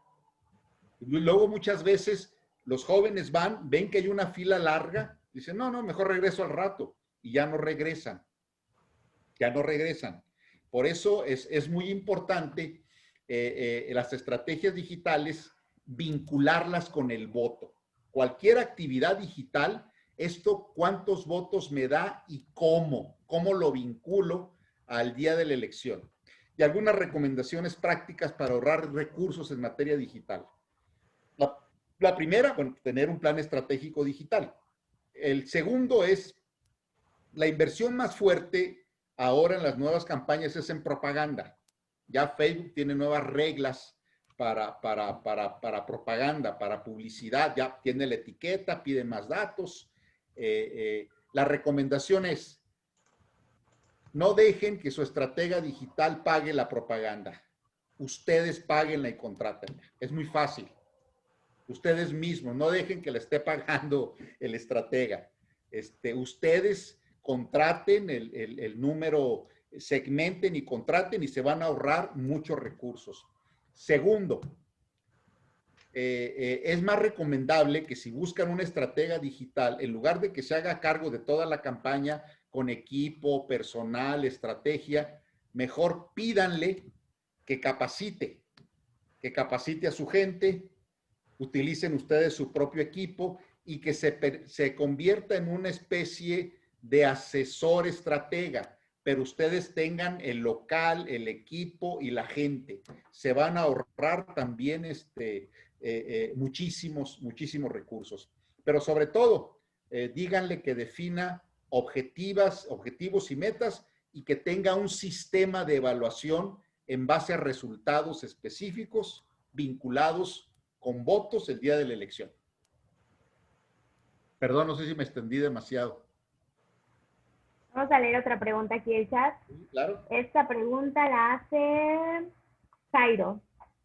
Y luego muchas veces los jóvenes ven que hay una fila larga, dicen, no, mejor regreso al rato. y ya no regresan. Ya no regresan. Por eso es muy importante las estrategias digitales, vincularlas con el voto. Cualquier actividad digital, esto cuántos votos me da y cómo lo vinculo al día de la elección. Y algunas recomendaciones prácticas para ahorrar recursos en materia digital. La primera, bueno, tener un plan estratégico digital. El segundo es la inversión más fuerte ahora en las nuevas campañas es en propaganda. Ya Facebook tiene nuevas reglas para propaganda, para publicidad, ya tiene la etiqueta, pide más datos. La recomendación es, no dejen que su estratega digital pague la propaganda. Ustedes páguenla y contrátenla. Es muy fácil. Ustedes mismos, no dejen que le esté pagando el estratega. Ustedes contraten el número, segmenten y contraten y se van a ahorrar muchos recursos. Segundo, es más recomendable que si buscan una estratega digital, en lugar de que se haga cargo de toda la campaña con equipo, personal, estrategia, mejor pídanle que capacite a su gente, utilicen ustedes su propio equipo y que se convierta en una especie de asesor estratega, pero ustedes tengan el local, el equipo y la gente. Se van a ahorrar también muchísimos recursos. Pero sobre todo, díganle que defina objetivos y metas y que tenga un sistema de evaluación en base a resultados específicos vinculados con votos el día de la elección. Perdón, no sé si me extendí demasiado. Vamos a leer otra pregunta aquí en el chat. Sí, claro. Esta pregunta la hace Jairo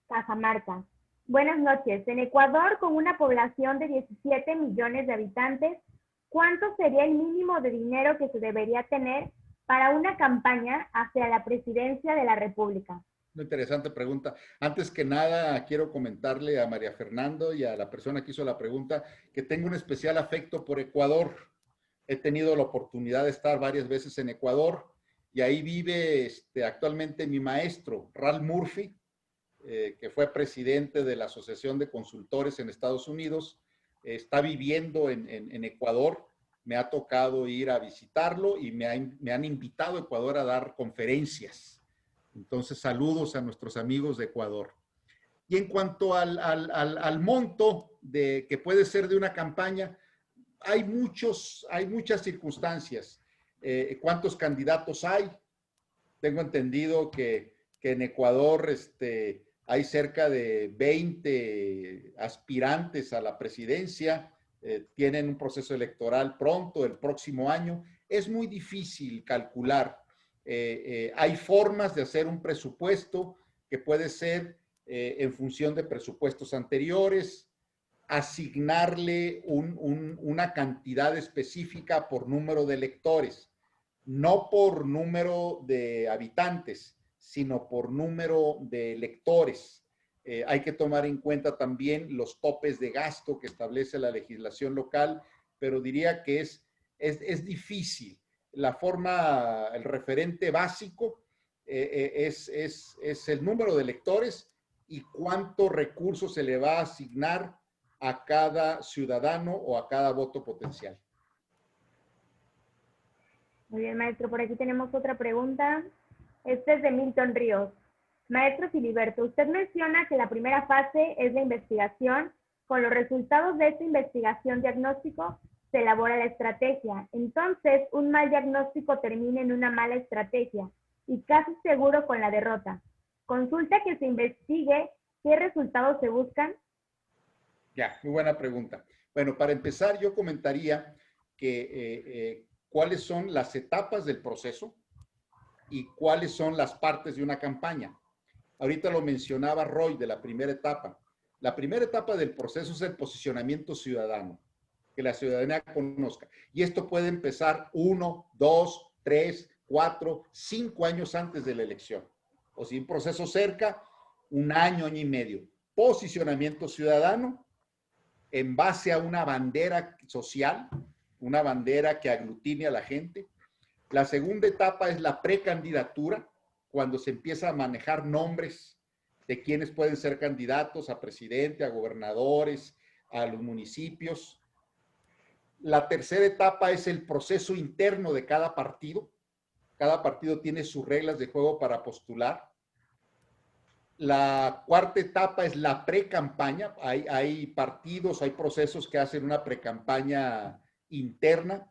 Cajamarca. Buenas noches. En Ecuador, con una población de 17 millones de habitantes, ¿cuánto sería el mínimo de dinero que se debería tener para una campaña hacia la presidencia de la República? Una interesante pregunta. Antes que nada, quiero comentarle a María Fernando y a la persona que hizo la pregunta que tengo un especial afecto por Ecuador. He tenido la oportunidad de estar varias veces en Ecuador y ahí vive actualmente mi maestro, Ralph Murphy, que fue presidente de la Asociación de Consultores en Estados Unidos. Está viviendo en Ecuador. Me ha tocado ir a visitarlo y me han invitado a Ecuador a dar conferencias. Entonces, saludos a nuestros amigos de Ecuador. Y en cuanto al monto que puede ser de una campaña, hay muchas circunstancias. ¿Cuántos candidatos hay? Tengo entendido que en Ecuador hay cerca de 20 aspirantes a la presidencia. Tienen un proceso electoral pronto, el próximo año. Es muy difícil calcular. Hay formas de hacer un presupuesto que puede ser en función de presupuestos anteriores, asignarle una cantidad específica por número de electores, no por número de habitantes, sino por número de electores. Hay que tomar en cuenta también los topes de gasto que establece la legislación local, pero diría que es difícil. La forma, el referente básico es el número de electores y cuántos recursos se le va a asignar a cada ciudadano o a cada voto potencial. Muy bien, maestro. Por aquí tenemos otra pregunta. Esta es de Milton Ríos. Maestro Filiberto, usted menciona que la primera fase es la investigación. Con los resultados de esta investigación diagnóstico se elabora la estrategia. Entonces, un mal diagnóstico termina en una mala estrategia y casi seguro con la derrota. Consulta que se investigue qué resultados se buscan. Ya, muy buena pregunta. Bueno, para empezar, yo comentaría que cuáles son las etapas del proceso y cuáles son las partes de una campaña. Ahorita lo mencionaba Roy de la primera etapa. La primera etapa del proceso es el posicionamiento ciudadano, que la ciudadanía conozca. Y esto puede empezar 1, 2, 3, 4, 5 años antes de la elección. O si un proceso cerca, 1 año, año y medio. Posicionamiento ciudadano en base a una bandera social una bandera que aglutine a la gente. La segunda etapa es la precandidatura, cuando se empieza a manejar nombres de quienes pueden ser candidatos a presidente, a gobernadores, a los municipios. La tercera etapa es el proceso interno de cada partido. Cada partido tiene sus reglas de juego para postular. La cuarta etapa es la pre-campaña. Hay partidos, hay procesos que hacen una pre-campaña interna.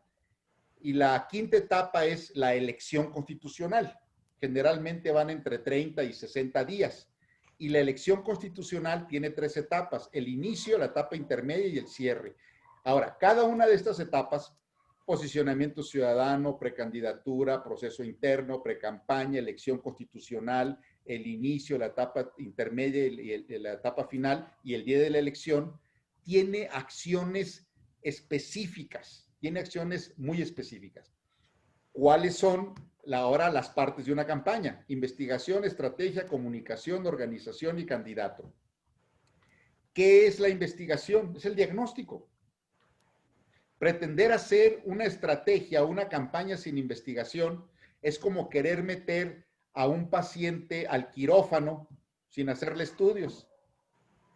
Y la quinta etapa es la elección constitucional. Generalmente van entre 30 y 60 días. Y la elección constitucional tiene 3 etapas: el inicio, la etapa intermedia y el cierre. Ahora, cada una de estas etapas, posicionamiento ciudadano, precandidatura, proceso interno, precampaña, elección constitucional, el inicio, la etapa intermedia y la etapa final y el día de la elección, tiene acciones específicas, tiene acciones muy específicas. ¿Cuáles son ahora las partes de una campaña? Investigación, estrategia, comunicación, organización y candidato. ¿Qué es la investigación? Es el diagnóstico. Pretender hacer una estrategia o una campaña sin investigación es como querer meter a un paciente al quirófano sin hacerle estudios.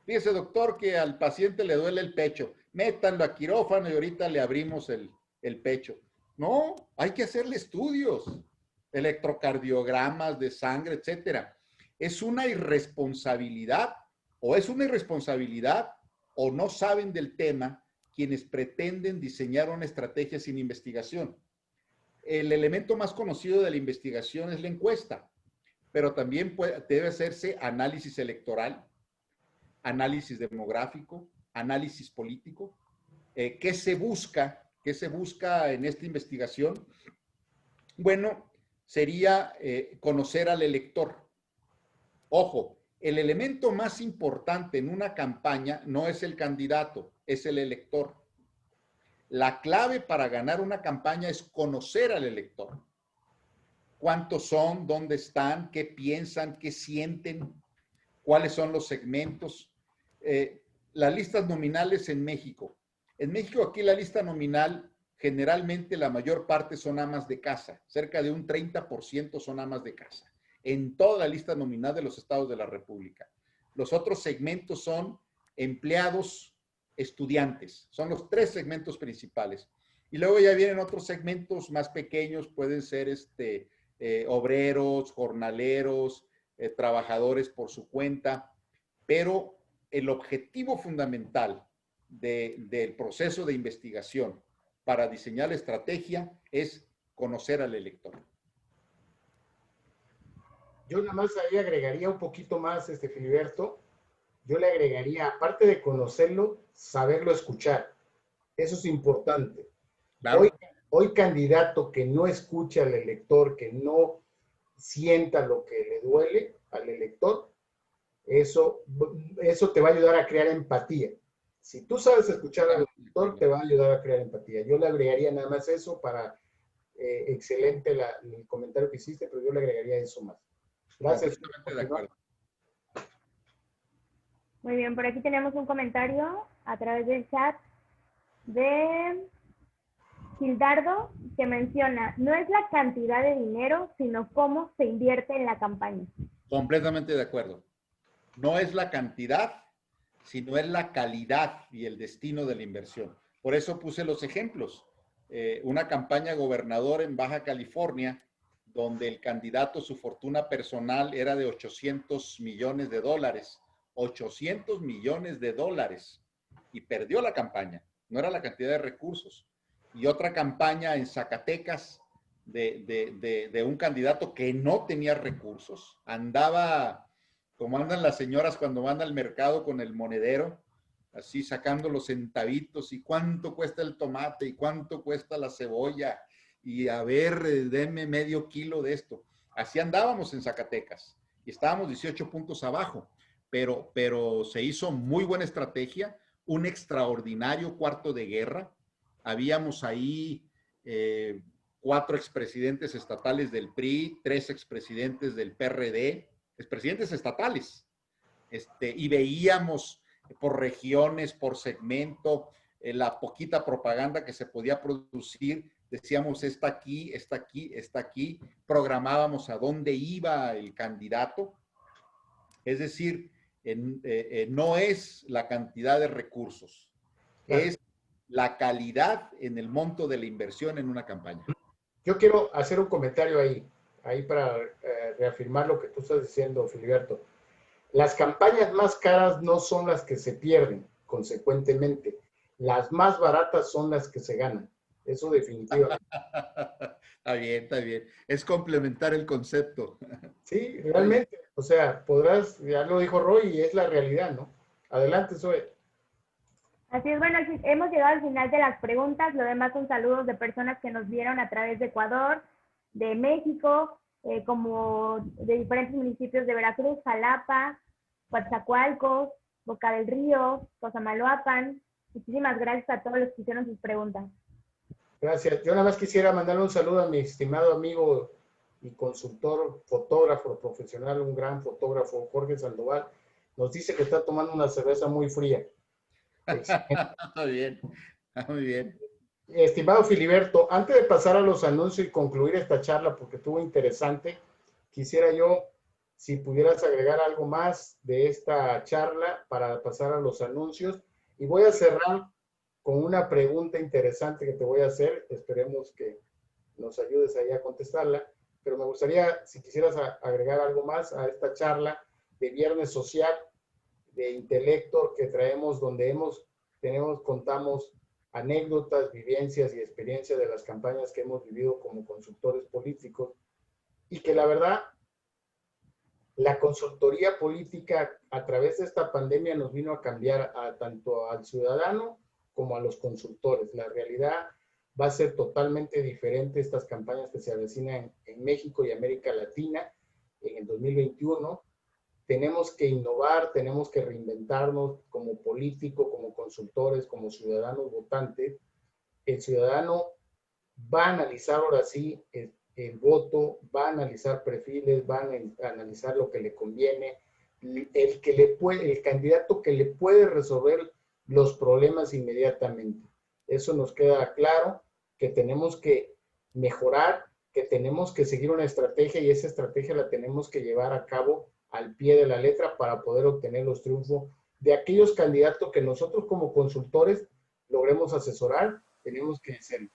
Fíjese, doctor, que al paciente le duele el pecho. Métanlo a quirófano y ahorita le abrimos el pecho. No, hay que hacerle estudios, electrocardiogramas de sangre, etcétera. Es una irresponsabilidad o no saben del tema quienes pretenden diseñar una estrategia sin investigación. El elemento más conocido de la investigación es la encuesta, pero también debe hacerse análisis electoral, análisis demográfico, análisis político. ¿Qué se busca en esta investigación? Bueno, sería conocer al elector. Ojo, el elemento más importante en una campaña no es el candidato, es el elector. La clave para ganar una campaña es conocer al elector. ¿Cuántos son? ¿Dónde están? ¿Qué piensan? ¿Qué sienten? ¿Cuáles son los segmentos? Las listas nominales en México. En México, aquí la lista nominal, generalmente la mayor parte son amas de casa. Cerca de un 30% son amas de casa. En toda la lista nominal de los estados de la República. Los otros segmentos son empleados, estudiantes. Son los 3 segmentos principales. Y luego ya vienen otros segmentos más pequeños, pueden ser obreros, jornaleros, trabajadores por su cuenta, pero el objetivo fundamental del proceso de investigación para diseñar la estrategia es conocer al elector. Yo nada más ahí agregaría un poquito más, Filiberto. Yo le agregaría, aparte de conocerlo, saberlo escuchar. Eso es importante. Claro. Hoy candidato que no escucha al elector, que no sienta lo que le duele al elector, eso te va a ayudar a crear empatía. Si tú sabes escuchar al elector, te va a ayudar a crear empatía. Yo le agregaría nada más eso para, excelente el comentario que hiciste, pero yo le agregaría eso más. Gracias. De acuerdo. Muy bien, por aquí tenemos un comentario a través del chat de Gildardo que menciona, no es la cantidad de dinero, sino cómo se invierte en la campaña. Completamente de acuerdo. No es la cantidad, sino es la calidad y el destino de la inversión. Por eso puse los ejemplos. Una campaña gobernador en Baja California, donde el candidato, su fortuna personal era de $800 millones. 800 millones de dólares. Y perdió la campaña. No era la cantidad de recursos. Y otra campaña en Zacatecas de un candidato que no tenía recursos. Andaba como andan las señoras cuando van al mercado con el monedero, así sacando los centavitos y cuánto cuesta el tomate y cuánto cuesta la cebolla y a ver, denme medio kilo de esto. Así andábamos en Zacatecas y estábamos 18 puntos abajo, pero se hizo muy buena estrategia, un extraordinario cuarto de guerra. Habíamos ahí 4 expresidentes estatales del PRI, 3 expresidentes del PRD, expresidentes estatales, y veíamos por regiones, por segmento, la poquita propaganda que se podía producir, decíamos, está aquí, está aquí, está aquí, programábamos a dónde iba el candidato. Es decir, no es la cantidad de recursos, es la calidad en el monto de la inversión en una campaña. Yo quiero hacer un comentario ahí para reafirmar lo que tú estás diciendo, Filiberto. Las campañas más caras no son las que se pierden, consecuentemente. Las más baratas son las que se ganan. Eso definitivamente. Está bien, está bien. Es complementar el concepto. Sí, realmente. O sea, podrás, ya lo dijo Roy, y es la realidad, ¿no? Adelante, Zoe. Así es, bueno, hemos llegado al final de las preguntas. Lo demás son saludos de personas que nos vieron a través de Ecuador, de México, como de diferentes municipios de Veracruz, Jalapa, Coatzacoalcos, Boca del Río, Cosamaloapan. Muchísimas gracias a todos los que hicieron sus preguntas. Gracias. Yo nada más quisiera mandarle un saludo a mi estimado amigo y consultor, fotógrafo profesional, un gran fotógrafo, Jorge Sandoval. Nos dice que está tomando una cerveza muy fría. Está bien, muy bien. Estimado Filiberto, antes de pasar a los anuncios y concluir esta charla, porque estuvo interesante, quisiera yo, si pudieras agregar algo más de esta charla para pasar a los anuncios. Y voy a cerrar con una pregunta interesante que te voy a hacer. Esperemos que nos ayudes ahí a contestarla. Pero me gustaría, si quisieras agregar algo más a esta charla de Viernes Social, de Intelector que traemos, donde contamos anécdotas, vivencias y experiencias de las campañas que hemos vivido como consultores políticos, y que la verdad, la consultoría política a través de esta pandemia nos vino a cambiar tanto al ciudadano como a los consultores. La realidad va a ser totalmente diferente estas campañas que se avecinan en México y América Latina en el 2021. Tenemos que innovar, tenemos que reinventarnos como políticos, como consultores, como ciudadanos votantes. El ciudadano va a analizar ahora sí el voto, va a analizar perfiles, va a analizar lo que le conviene, el candidato que le puede resolver los problemas inmediatamente. Eso nos queda claro, que tenemos que mejorar, que tenemos que seguir una estrategia, y esa estrategia la tenemos que llevar a cabo al pie de la letra para poder obtener los triunfos de aquellos candidatos que nosotros como consultores logremos asesorar. Tenemos que ser.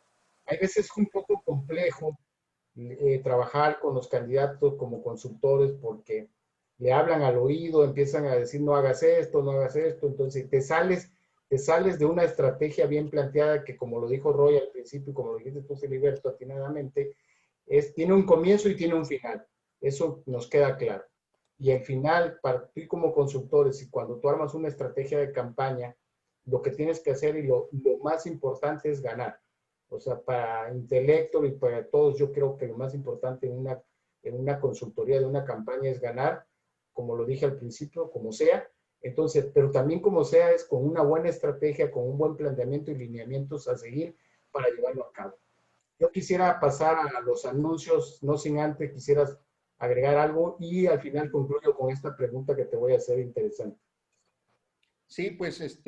Hay veces un poco complejo trabajar con los candidatos como consultores, porque le hablan al oído, empiezan a decir no hagas esto, no hagas esto, entonces te sales de una estrategia bien planteada que, como lo dijo Roy al principio, como lo dijiste tú, Filiberto, atinadamente, tiene un comienzo y tiene un final. Eso nos queda claro. Y al final, para ti como consultores, y cuando tú armas una estrategia de campaña, lo que tienes que hacer y lo más importante es ganar. O sea, para Intelector y para todos, yo creo que lo más importante en una consultoría de una campaña es ganar, como lo dije al principio, como sea. Entonces, pero también como sea, es con una buena estrategia, con un buen planteamiento y lineamientos a seguir para llevarlo a cabo. Yo quisiera pasar a los anuncios, no sin antes quisieras agregar algo, y al final concluyo con esta pregunta que te voy a hacer interesante. Sí, pues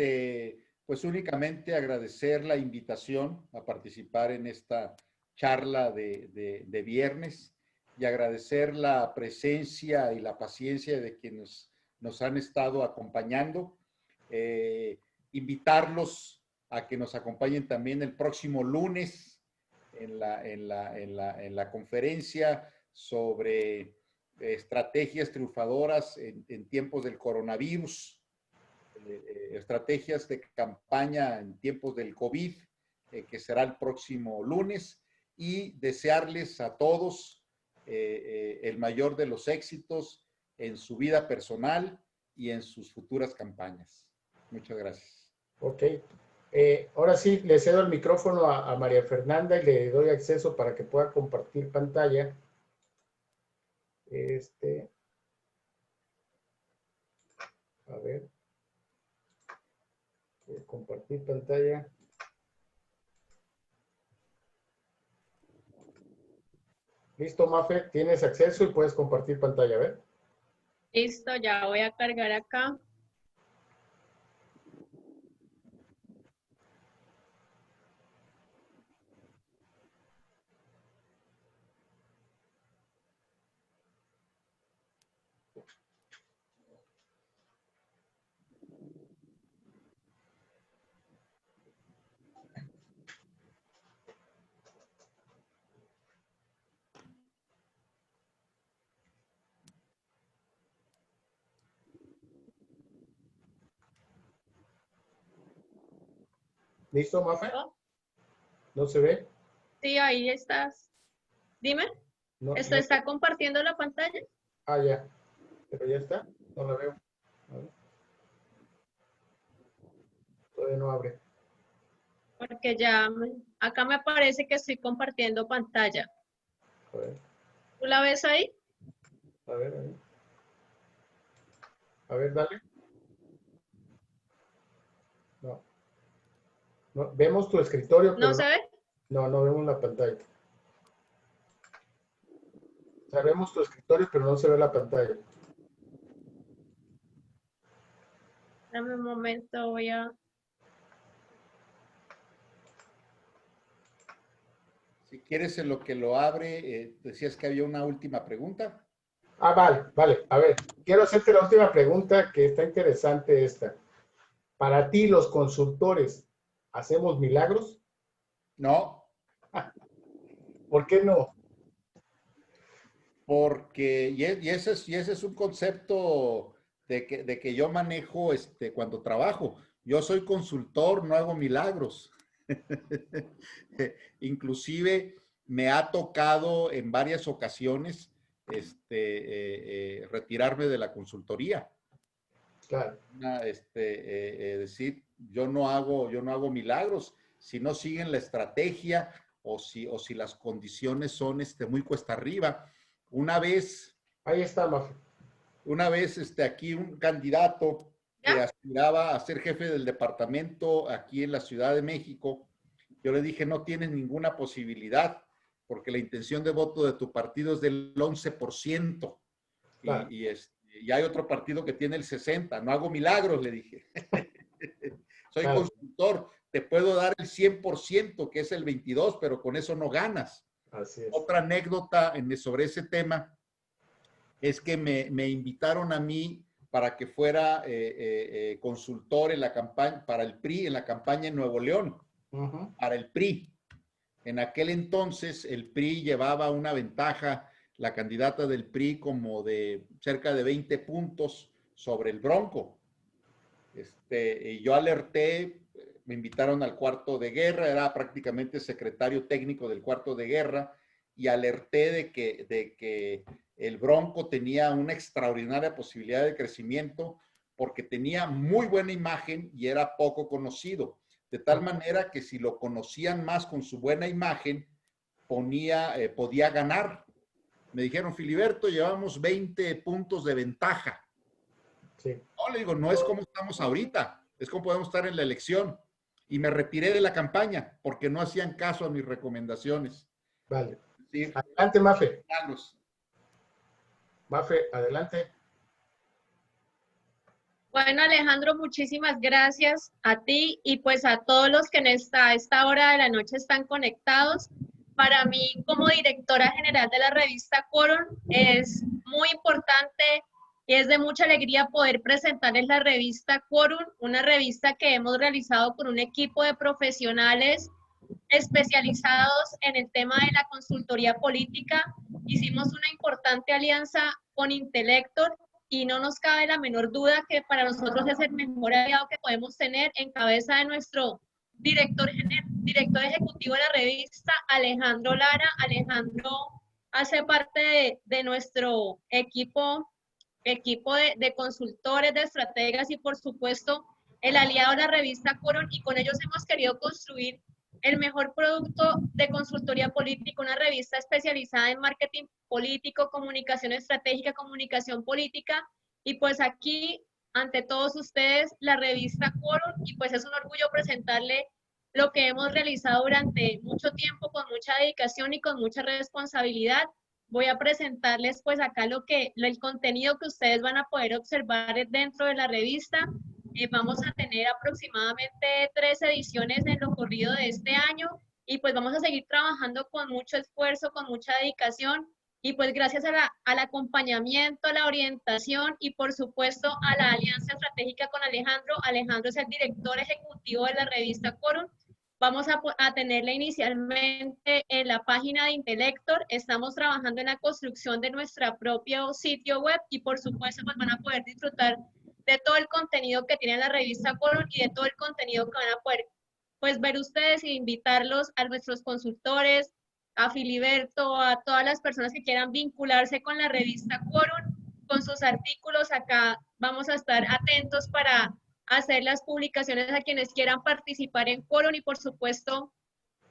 pues únicamente agradecer la invitación a participar en esta charla de viernes, y agradecer la presencia y la paciencia de quienes nos han estado acompañando. Invitarlos a que nos acompañen también el próximo lunes en la conferencia sobre estrategias triunfadoras en tiempos del coronavirus. Estrategias de campaña en tiempos del COVID, que será el próximo lunes, y desearles a todos el mayor de los éxitos en su vida personal y en sus futuras campañas. Muchas gracias. Ok. Ahora sí, le cedo el micrófono a María Fernanda y le doy acceso para que pueda compartir pantalla. A ver. Compartir pantalla. Listo, Mafe, tienes acceso y puedes compartir pantalla, a ver. Listo, ya voy a cargar acá. ¿Listo, Mafe? ¿No se ve? Sí, ahí estás. Dime, No, ¿esto no. está compartiendo la pantalla? Ah, ya. Pero ya está. No la veo. A ver. Todavía no abre. Porque ya acá me parece que estoy compartiendo pantalla. A ver, ¿Tú la ves ahí? a ver, a ver. A ver, dale. No. No, vemos tu escritorio, ¿No pero se ve? no vemos la pantalla. O sea, vemos tu escritorio, pero no se ve la pantalla. Dame un momento, voy a... Si quieres en lo que lo abre, decías que había una última pregunta. Ah, vale. A ver, quiero hacerte la última pregunta que está interesante esta. Para ti, los consultores, ¿hacemos milagros? No, ¿Por qué no? porque, y ese es un concepto de que yo manejo cuando trabajo. Yo soy consultor, no hago milagros. Inclusive me ha tocado en varias ocasiones retirarme de la consultoría. Claro, Decir, yo no hago milagros si no siguen la estrategia o si las condiciones son muy cuesta arriba. ahí está, Mafe. Una vez aquí un candidato que ¿Ya? aspiraba a ser jefe del departamento aquí en la Ciudad de México, yo le dije, no tienes ninguna posibilidad porque la intención de voto de tu partido es del 11%. Claro, Y hay otro partido que tiene el 60%. No hago milagros, le dije. Soy claro, consultor, te puedo dar el 100%, que es el 22%, pero con eso no ganas. así es. Otra anécdota sobre ese tema es que me invitaron a mí para que fuera consultor en la campaña, para el PRI, en la campaña en Nuevo León, para el PRI. En aquel entonces el PRI llevaba una ventaja, la candidata del PRI, como de cerca de 20 puntos sobre el Bronco. Y yo alerté, me invitaron al cuarto de guerra, era prácticamente secretario técnico del cuarto de guerra, y alerté de que el Bronco tenía una extraordinaria posibilidad de crecimiento porque tenía muy buena imagen y era poco conocido. De tal manera que si lo conocían más con su buena imagen, podía ganar. Me dijeron, Filiberto, llevamos 20 puntos de ventaja. Sí, No, le digo, no es como estamos ahorita, es como podemos estar en la elección. Y me retiré de la campaña porque no hacían caso a mis recomendaciones. vale. Sí, Adelante, Mafe. Carlos. Mafe, adelante. Bueno, Alejandro, muchísimas gracias a ti y pues a todos los que en esta hora de la noche están conectados. Para mí, como directora general de la revista Quórum, es muy importante y es de mucha alegría poder presentarles la revista Quórum, una revista que hemos realizado con un equipo de profesionales especializados en el tema de la consultoría política. Hicimos una importante alianza con Intelector y no nos cabe la menor duda que para nosotros es el mejor aliado que podemos tener en cabeza de nuestro director ejecutivo de la revista, Alejandro Lara. Alejandro hace parte de nuestro equipo de consultores, de estrategas y por supuesto el aliado de la revista Quórum, y con ellos hemos querido construir el mejor producto de consultoría política, una revista especializada en marketing político, comunicación estratégica, comunicación política, y pues aquí, ante todos ustedes, la revista Quórum, y pues es un orgullo presentarle lo que hemos realizado durante mucho tiempo, con mucha dedicación y con mucha responsabilidad. Voy a presentarles pues acá el contenido que ustedes van a poder observar dentro de la revista. Vamos a tener aproximadamente 3 ediciones en lo corrido de este año y pues vamos a seguir trabajando con mucho esfuerzo, con mucha dedicación y pues gracias al acompañamiento, a la orientación y por supuesto a la alianza estratégica con Alejandro. Alejandro es el director ejecutivo de la revista Quórum. Vamos a tenerla inicialmente en la página de Intelector. Estamos trabajando en la construcción de nuestro propio sitio web y por supuesto pues van a poder disfrutar de todo el contenido que tiene la revista Quórum y de todo el contenido que van a poder pues ver ustedes e invitarlos a nuestros consultores, a Filiberto, a todas las personas que quieran vincularse con la revista Quórum, con sus artículos. Acá vamos a estar atentos para hacer las publicaciones a quienes quieran participar en Quórum y por supuesto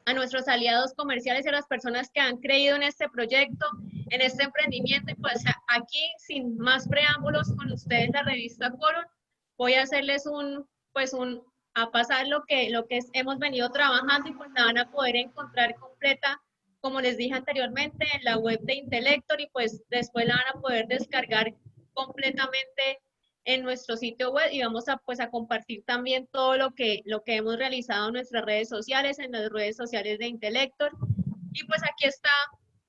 a nuestros aliados comerciales y a las personas que han creído en este proyecto, en este emprendimiento. Y pues aquí, sin más preámbulos, con ustedes la revista Quórum, voy a hacerles a pasar lo que hemos venido trabajando y pues la van a poder encontrar completa, como les dije anteriormente, en la web de Intellector y pues después la van a poder descargar completamente en nuestro sitio web y vamos a compartir también todo lo que hemos realizado en nuestras redes sociales, en las redes sociales de Intellector. Y pues aquí está,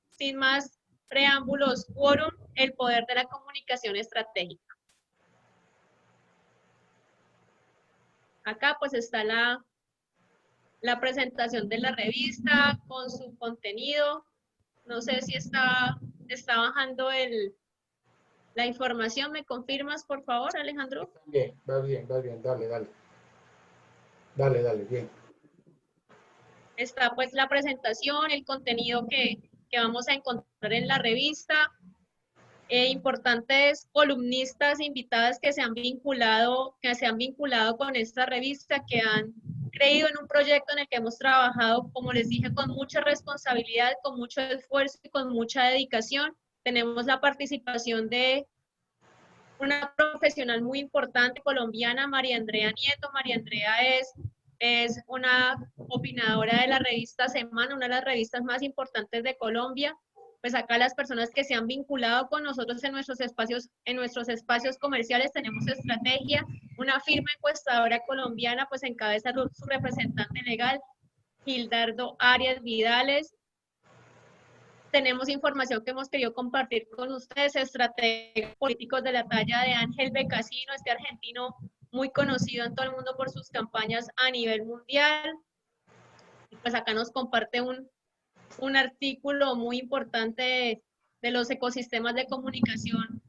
sin más preámbulos, Quórum, el poder de la comunicación estratégica. Acá pues está la presentación de la revista con su contenido. No sé si está bajando la información. ¿Me confirmas, por favor, Alejandro? Bien, va bien, dale. Dale, bien. Está pues la presentación, el contenido que vamos a encontrar en la revista. Importantes columnistas invitadas que se han vinculado con esta revista, que han creído en un proyecto en el que hemos trabajado, como les dije, con mucha responsabilidad, con mucho esfuerzo y con mucha dedicación. Tenemos la participación de una profesional muy importante colombiana, María Andrea Nieto. María Andrea es una opinadora de la revista Semana, una de las revistas más importantes de Colombia. Pues acá las personas que se han vinculado con nosotros en nuestros espacios comerciales, tenemos Estrategia, una firma encuestadora colombiana, pues encabeza su representante legal, Gildardo Arias Vidales. Tenemos información que hemos querido compartir con ustedes, estrategas políticos de la talla de Ángel Becasino, este argentino muy conocido en todo el mundo por sus campañas a nivel mundial. Y pues acá nos comparte un artículo muy importante de los ecosistemas de comunicación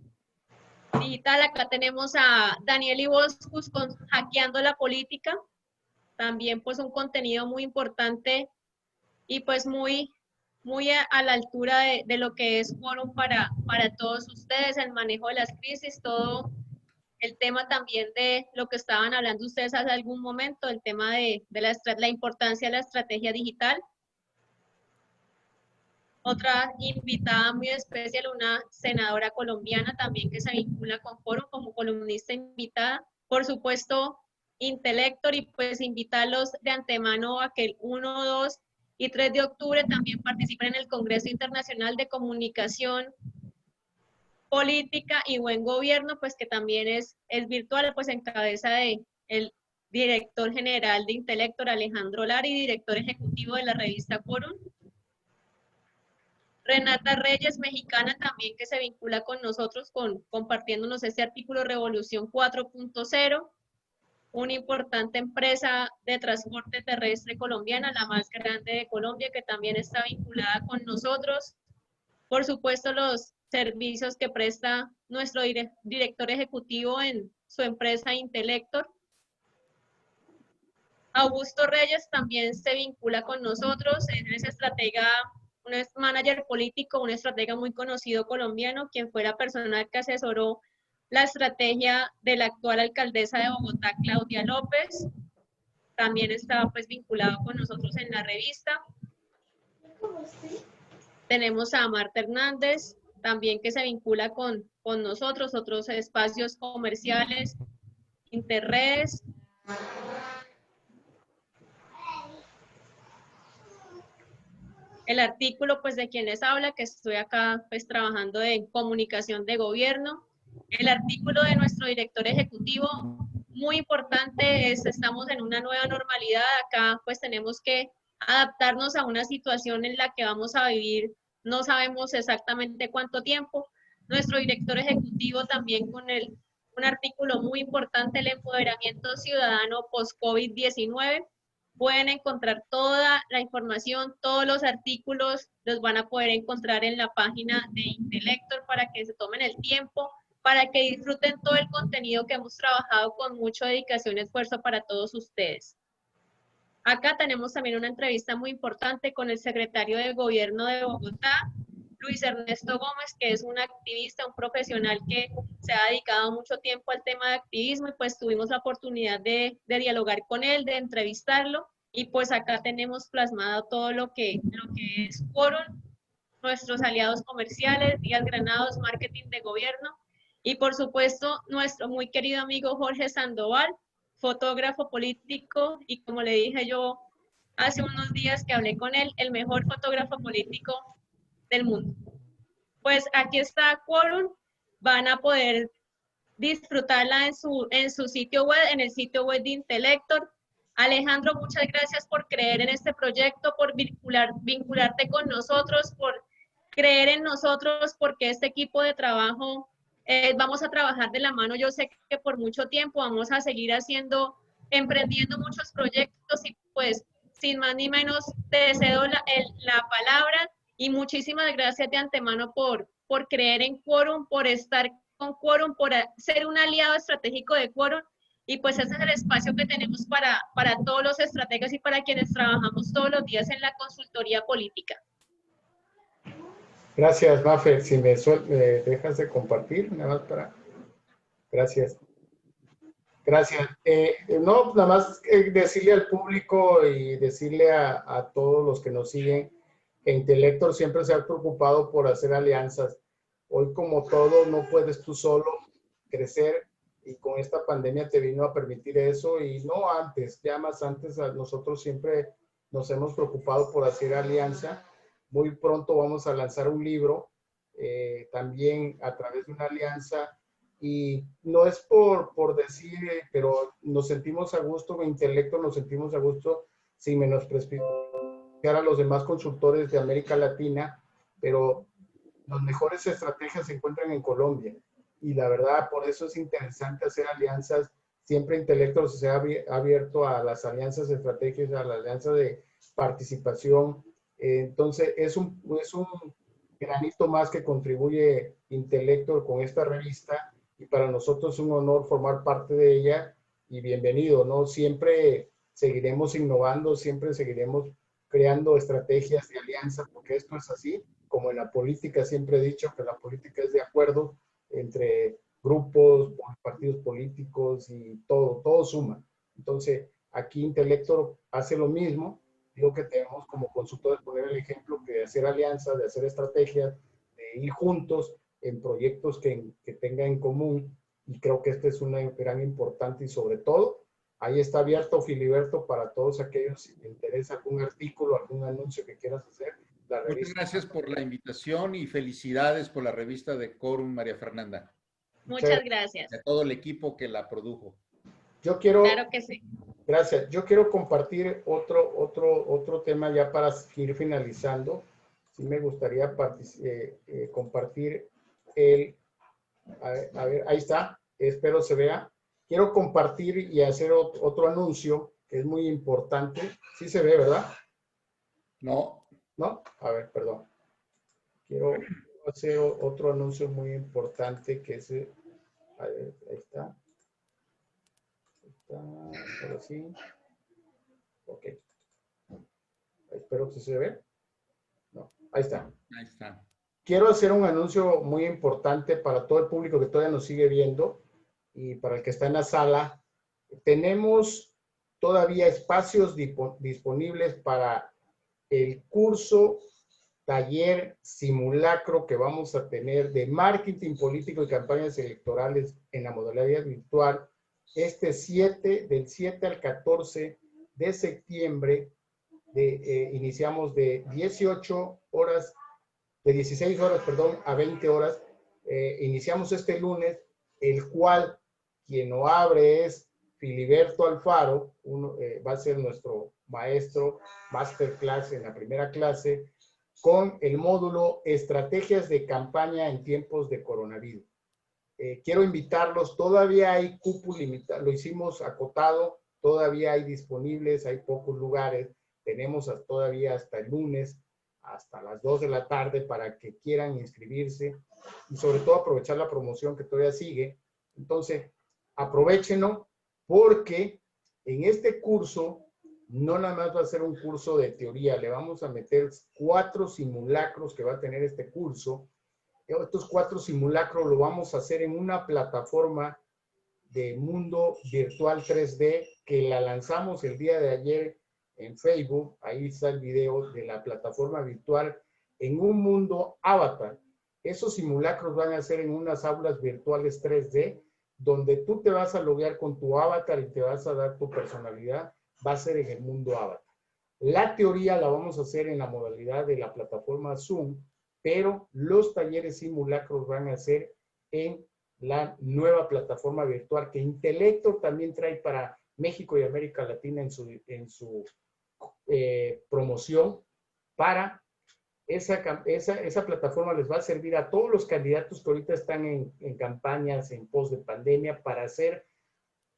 digital. Acá tenemos a Daniel Iboscus con Hackeando la Política, también pues un contenido muy importante y pues muy a la altura de lo que es Quórum para todos ustedes, el manejo de las crisis, todo el tema también de lo que estaban hablando ustedes hace algún momento, el tema de la importancia de la estrategia digital. Otra invitada muy especial, una senadora colombiana también que se vincula con Quórum como columnista invitada. Por supuesto, Intellector, y pues invitarlos de antemano a que el 1, 2 y 3 de octubre también participen en el Congreso Internacional de Comunicación Política y Buen Gobierno, pues que también es virtual, pues en cabeza de el director general de Intellector, Alejandro Lara, y director ejecutivo de la revista Quórum. Renata Reyes, mexicana también, que se vincula con nosotros compartiéndonos este artículo Revolución 4.0, una importante empresa de transporte terrestre colombiana, la más grande de Colombia, que también está vinculada con nosotros. Por supuesto, los servicios que presta nuestro director ejecutivo en su empresa Intellector. Augusto Reyes también se vincula con nosotros, es estratega, un manager político, un estratega muy conocido colombiano, quien fue la persona que asesoró la estrategia de la actual alcaldesa de Bogotá, Claudia López. También está pues vinculado con nosotros en la revista. Tenemos a Marta Hernández, también que se vincula con nosotros, otros espacios comerciales, Interredes. El artículo pues de quien les habla, que estoy acá pues trabajando en comunicación de gobierno. El artículo de nuestro director ejecutivo, muy importante, estamos en una nueva normalidad. Acá pues tenemos que adaptarnos a una situación en la que vamos a vivir, no sabemos exactamente cuánto tiempo. Nuestro director ejecutivo también con un artículo muy importante, el empoderamiento ciudadano post-COVID-19. Pueden encontrar toda la información, todos los artículos los van a poder encontrar en la página de Intellector para que se tomen el tiempo, para que disfruten todo el contenido que hemos trabajado con mucha dedicación y esfuerzo para todos ustedes. Acá tenemos también una entrevista muy importante con el secretario de Gobierno de Bogotá, Luis Ernesto Gómez, que es un activista, un profesional que se ha dedicado mucho tiempo al tema de activismo y pues tuvimos la oportunidad de dialogar con él, de entrevistarlo y pues acá tenemos plasmado todo lo que es Quorum, nuestros aliados comerciales, Díaz Granados, marketing de gobierno y por supuesto nuestro muy querido amigo Jorge Sandoval, fotógrafo político y como le dije yo hace unos días que hablé con él, el mejor fotógrafo político del mundo. Pues aquí está Quorum, van a poder disfrutarla en su sitio web, en el sitio web de Intellector. Alejandro, muchas gracias por creer en este proyecto, por vincularte con nosotros, por creer en nosotros, porque este equipo de trabajo vamos a trabajar de la mano. Yo sé que por mucho tiempo vamos a seguir emprendiendo muchos proyectos y pues sin más ni menos te cedo la palabra y muchísimas gracias de antemano por creer en Quorum, por estar con Quorum, por ser un aliado estratégico de Quorum y pues ese es el espacio que tenemos para todos los estrategas y para quienes trabajamos todos los días en la consultoría política. Gracias, Mafer. Si me dejas de compartir, nada más para... Gracias. Gracias. No, nada más decirle al público y decirle a todos los que nos siguen que Intellector siempre se ha preocupado por hacer alianzas. Hoy, como todo, no puedes tú solo crecer y con esta pandemia te vino a permitir eso y no antes, ya más antes, nosotros siempre nos hemos preocupado por hacer alianza. Muy pronto vamos a lanzar un libro también a través de una alianza y no es por decir, pero nos sentimos a gusto, en Intellector nos sentimos a gusto sin menospreciar a los demás consultores de América Latina, pero las mejores estrategias se encuentran en Colombia y la verdad por eso es interesante hacer alianzas. Siempre Intellector se ha abierto a las alianzas estratégicas, a la alianza de participación. Entonces es un granito más que contribuye Intellector con esta revista y para nosotros es un honor formar parte de ella y bienvenido, ¿no? Siempre seguiremos innovando, siempre seguiremos creando estrategias de alianza porque esto es así, como en la política siempre he dicho que la política es de acuerdo entre grupos, partidos políticos y todo suma. Entonces aquí Intellector hace lo mismo. Digo que tenemos como consultores poner el ejemplo de hacer alianzas, de hacer estrategias, de ir juntos en proyectos que tengan en común y creo que esta es una gran importante y sobre todo ahí está abierto Filiberto para todos aquellos si te interesa algún artículo, algún anuncio que quieras hacer. La revista. Muchas gracias por la invitación y felicidades por la revista de Quorum, María Fernanda. Muchas gracias. A todo el equipo que la produjo. Yo quiero... Claro que sí. Gracias. Yo quiero compartir otro tema ya para ir finalizando. Sí me gustaría compartir a ver, ahí está. Espero se vea. Quiero compartir y hacer otro anuncio que es muy importante. Sí se ve, ¿verdad? No. ¿No? A ver, perdón. Quiero hacer otro anuncio muy importante que es... A ver, ahí está. Ahora sí. Ok. Espero que se ve. No, ahí está. Ahí está. Quiero hacer un anuncio muy importante para todo el público que todavía nos sigue viendo y para el que está en la sala. Tenemos todavía espacios disponibles para el curso, taller, simulacro que vamos a tener de marketing político y campañas electorales en la modalidad virtual. Del 7 al 14 de septiembre, iniciamos de 16 horas, perdón, a 20 horas. Iniciamos este lunes, el cual quien lo abre es Filiberto Alfaro, va a ser nuestro maestro, masterclass en la primera clase, con el módulo Estrategias de Campaña en Tiempos de Coronavirus. Quiero invitarlos, todavía hay cupo limitado, lo hicimos acotado, todavía hay disponibles, hay pocos lugares, tenemos todavía hasta el lunes, hasta las 2 de la tarde para que quieran inscribirse y sobre todo aprovechar la promoción que todavía sigue. Entonces, aprovechenlo porque en este curso no nada más va a ser un curso de teoría, le vamos a meter 4 simulacros que va a tener este curso. Estos 4 simulacros lo vamos a hacer en una plataforma de mundo virtual 3D que la lanzamos el día de ayer en Facebook. Ahí está el video de la plataforma virtual en un mundo avatar. Esos simulacros van a ser en unas aulas virtuales 3D donde tú te vas a loguear con tu avatar y te vas a dar tu personalidad. Va a ser en el mundo avatar. La teoría la vamos a hacer en la modalidad de la plataforma Zoom, pero los talleres simulacros van a ser en la nueva plataforma virtual que Intelector también trae para México y América Latina en su promoción. Para esa plataforma les va a servir a todos los candidatos que ahorita están en campañas en pos de pandemia para hacer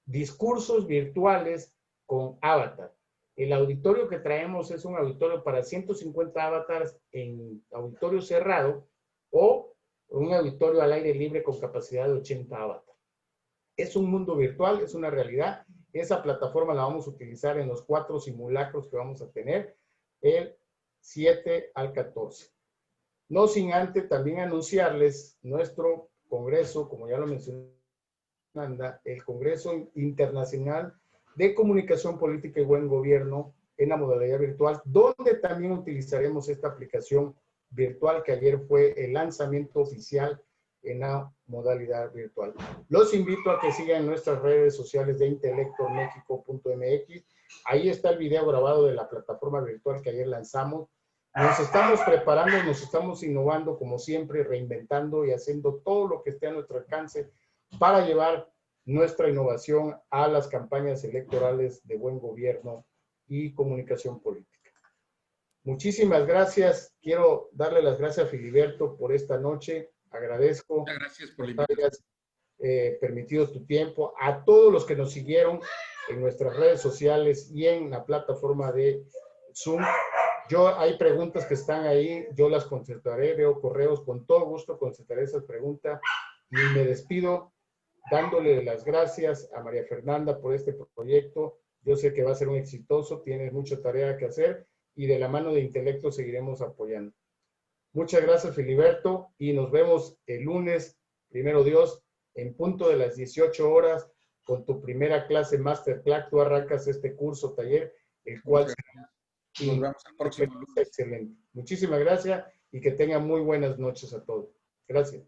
discursos virtuales con avatar. El auditorio que traemos es un auditorio para 150 avatars en auditorio cerrado o un auditorio al aire libre con capacidad de 80 avatars. Es un mundo virtual, es una realidad. Esa plataforma la vamos a utilizar en los 4 simulacros que vamos a tener el 7 al 14. No sin antes también anunciarles nuestro congreso, como ya lo mencioné, el Congreso Internacional de Comunicación Política y Buen Gobierno en la modalidad virtual, donde también utilizaremos esta aplicación virtual que ayer fue el lanzamiento oficial en la modalidad virtual. Los invito a que sigan nuestras redes sociales de intelectormexico.mx. Ahí está el video grabado de la plataforma virtual que ayer lanzamos. Nos estamos preparando, nos estamos innovando como siempre, reinventando y haciendo todo lo que esté a nuestro alcance para llevar nuestra innovación a las campañas electorales de buen gobierno y comunicación política. Muchísimas gracias. Quiero darle las gracias a Filiberto por esta noche. Agradezco. Muchas gracias por la que invitación. hayas permitido tu tiempo. A todos los que nos siguieron en nuestras redes sociales y en la plataforma de Zoom. Hay preguntas que están ahí, yo las contestaré, veo correos, con todo gusto contestaré esas preguntas y me despido dándole las gracias a María Fernanda por este proyecto. Yo sé que va a ser un exitoso, tienes mucha tarea que hacer y de la mano de Intelecto seguiremos apoyando. Muchas gracias, Filiberto, y nos vemos el lunes, primero Dios, en punto de las 18 horas con tu primera clase Masterclass. Tú arrancas este curso, taller, el cual nos vemos el próximo lunes. Excelente. Muchísimas gracias y que tengan muy buenas noches a todos. Gracias.